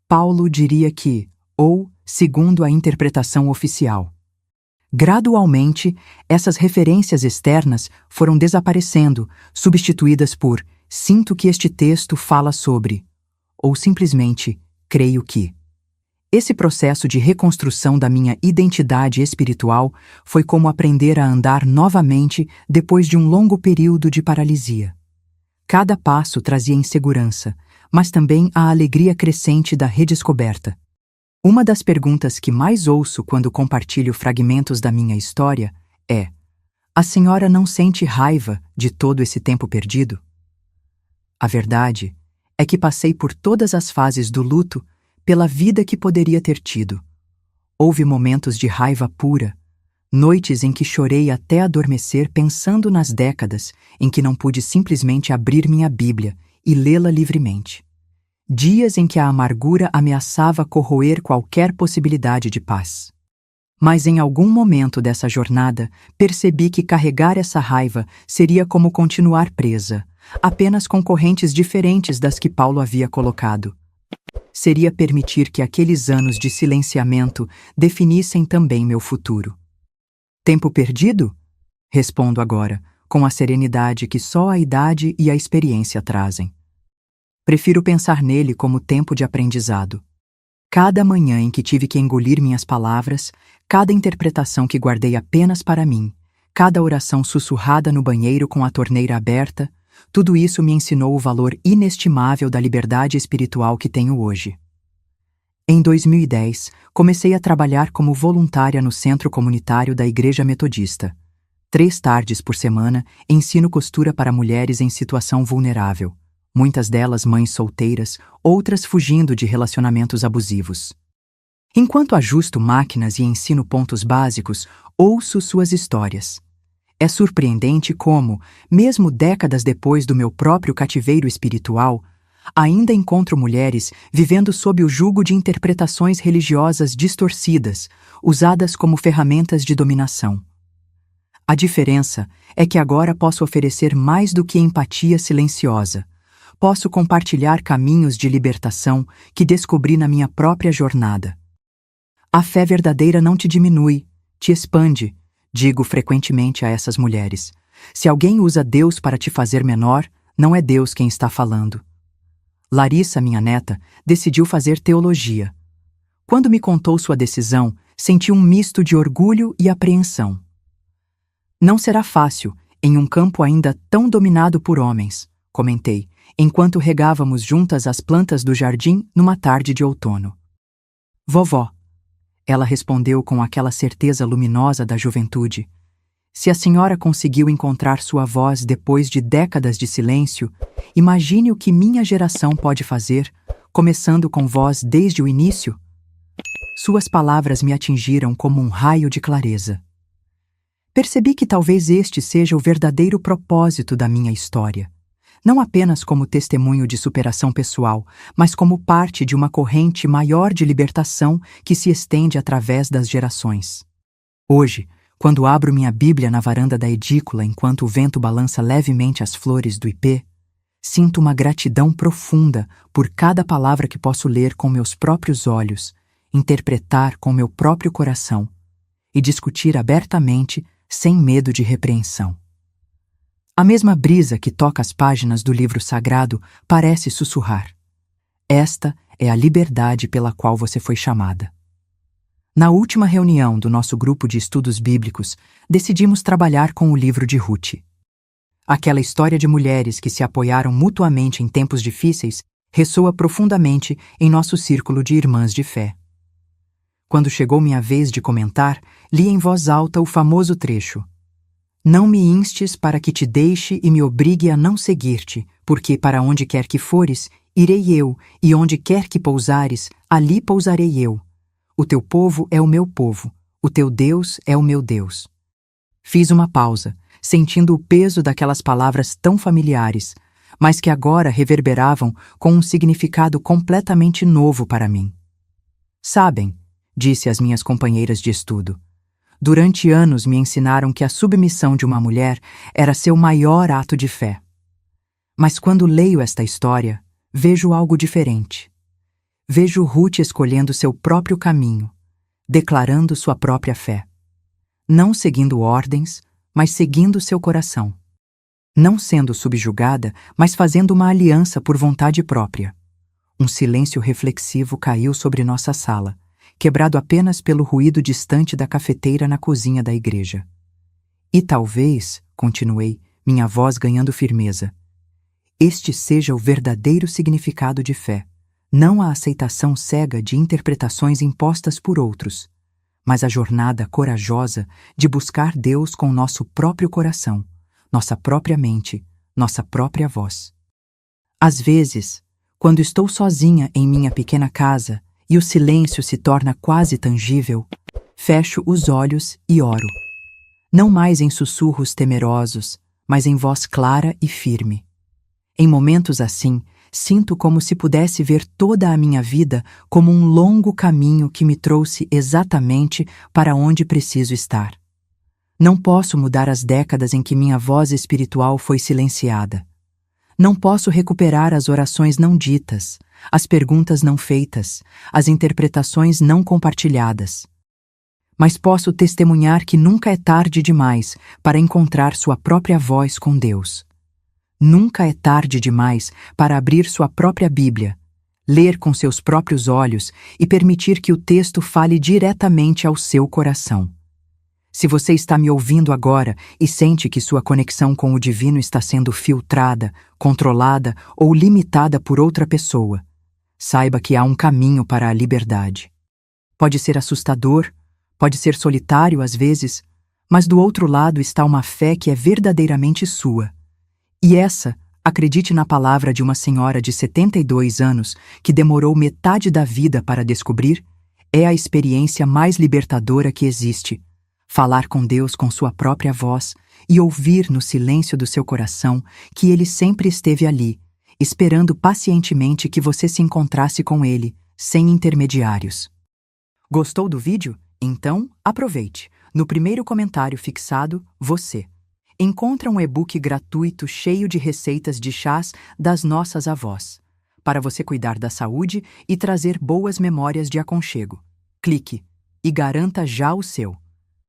Paulo diria que, ou segundo a interpretação oficial. Gradualmente, essas referências externas foram desaparecendo, substituídas por sinto que este texto fala sobre, ou simplesmente creio que. Esse processo de reconstrução da minha identidade espiritual foi como aprender a andar novamente depois de um longo período de paralisia. Cada passo trazia insegurança, mas também a alegria crescente da redescoberta. Uma das perguntas que mais ouço quando compartilho fragmentos da minha história é: a senhora não sente raiva de todo esse tempo perdido? A verdade é que passei por todas as fases do luto pela vida que poderia ter tido. Houve momentos de raiva pura, noites em que chorei até adormecer pensando nas décadas em que não pude simplesmente abrir minha Bíblia e lê-la livremente. Dias em que a amargura ameaçava corroer qualquer possibilidade de paz. Mas em algum momento dessa jornada, percebi que carregar essa raiva seria como continuar presa, apenas com correntes diferentes das que Paulo havia colocado. Seria permitir que aqueles anos de silenciamento definissem também meu futuro. Tempo perdido? Respondo agora, com a serenidade que só a idade e a experiência trazem. Prefiro pensar nele como tempo de aprendizado. Cada manhã em que tive que engolir minhas palavras, cada interpretação que guardei apenas para mim, cada oração sussurrada no banheiro com a torneira aberta, tudo isso me ensinou o valor inestimável da liberdade espiritual que tenho hoje. Em 2010, comecei a trabalhar como voluntária no Centro Comunitário da Igreja Metodista. 3 tardes por semana, ensino costura para mulheres em situação vulnerável, muitas delas mães solteiras, outras fugindo de relacionamentos abusivos. Enquanto ajusto máquinas e ensino pontos básicos, ouço suas histórias. É surpreendente como, mesmo décadas depois do meu próprio cativeiro espiritual, ainda encontro mulheres vivendo sob o jugo de interpretações religiosas distorcidas, usadas como ferramentas de dominação. A diferença é que agora posso oferecer mais do que empatia silenciosa. Posso compartilhar caminhos de libertação que descobri na minha própria jornada. A fé verdadeira não te diminui, te expande, digo frequentemente a essas mulheres. Se alguém usa Deus para te fazer menor, não é Deus quem está falando. Larissa, minha neta, decidiu fazer teologia. Quando me contou sua decisão, senti um misto de orgulho e apreensão. Não será fácil, em um campo ainda tão dominado por homens, comentei, enquanto regávamos juntas as plantas do jardim numa tarde de outono. Vovó, ela respondeu com aquela certeza luminosa da juventude. Se a senhora conseguiu encontrar sua voz depois de décadas de silêncio, imagine o que minha geração pode fazer, começando com voz desde o início. Suas palavras me atingiram como um raio de clareza. Percebi que talvez este seja o verdadeiro propósito da minha história. Não apenas como testemunho de superação pessoal, mas como parte de uma corrente maior de libertação que se estende através das gerações. Hoje, quando abro minha Bíblia na varanda da edícula enquanto o vento balança levemente as flores do ipê, sinto uma gratidão profunda por cada palavra que posso ler com meus próprios olhos, interpretar com meu próprio coração e discutir abertamente sem medo de repreensão. A mesma brisa que toca as páginas do livro sagrado parece sussurrar: esta é a liberdade pela qual você foi chamada. Na última reunião do nosso grupo de estudos bíblicos, decidimos trabalhar com o livro de Ruth. Aquela história de mulheres que se apoiaram mutuamente em tempos difíceis ressoa profundamente em nosso círculo de irmãs de fé. Quando chegou minha vez de comentar, li em voz alta o famoso trecho: não me instes para que te deixe e me obrigue a não seguir-te, porque para onde quer que fores, irei eu, e onde quer que pousares, ali pousarei eu. O teu povo é o meu povo, o teu Deus é o meu Deus. Fiz uma pausa, sentindo o peso daquelas palavras tão familiares, mas que agora reverberavam com um significado completamente novo para mim. Sabem, disse às minhas companheiras de estudo, durante anos me ensinaram que a submissão de uma mulher era seu maior ato de fé. Mas quando leio esta história, vejo algo diferente. Vejo Ruth escolhendo seu próprio caminho, declarando sua própria fé. Não seguindo ordens, mas seguindo seu coração. Não sendo subjugada, mas fazendo uma aliança por vontade própria. Um silêncio reflexivo caiu sobre nossa sala, quebrado apenas pelo ruído distante da cafeteira na cozinha da igreja. E talvez, continuei, minha voz ganhando firmeza, este seja o verdadeiro significado de fé, não a aceitação cega de interpretações impostas por outros, mas a jornada corajosa de buscar Deus com nosso próprio coração, nossa própria mente, nossa própria voz. Às vezes, quando estou sozinha em minha pequena casa e o silêncio se torna quase tangível, fecho os olhos e oro. Não mais em sussurros temerosos, mas em voz clara e firme. Em momentos assim, sinto como se pudesse ver toda a minha vida como um longo caminho que me trouxe exatamente para onde preciso estar. Não posso mudar as décadas em que minha voz espiritual foi silenciada. Não posso recuperar as orações não ditas, as perguntas não feitas, as interpretações não compartilhadas. Mas posso testemunhar que nunca é tarde demais para encontrar sua própria voz com Deus. Nunca é tarde demais para abrir sua própria Bíblia, ler com seus próprios olhos e permitir que o texto fale diretamente ao seu coração. Se você está me ouvindo agora e sente que sua conexão com o divino está sendo filtrada, controlada ou limitada por outra pessoa, saiba que há um caminho para a liberdade. Pode ser assustador, pode ser solitário às vezes, mas do outro lado está uma fé que é verdadeiramente sua. E essa, acredite na palavra de uma senhora de 72 anos que demorou metade da vida para descobrir, é a experiência mais libertadora que existe. Falar com Deus com sua própria voz e ouvir no silêncio do seu coração que Ele sempre esteve ali, esperando pacientemente que você se encontrasse com Ele, sem intermediários. Gostou do vídeo? Então, aproveite. No primeiro comentário fixado, você encontra um e-book gratuito cheio de receitas de chás das nossas avós, para você cuidar da saúde e trazer boas memórias de aconchego. Clique e garanta já o seu.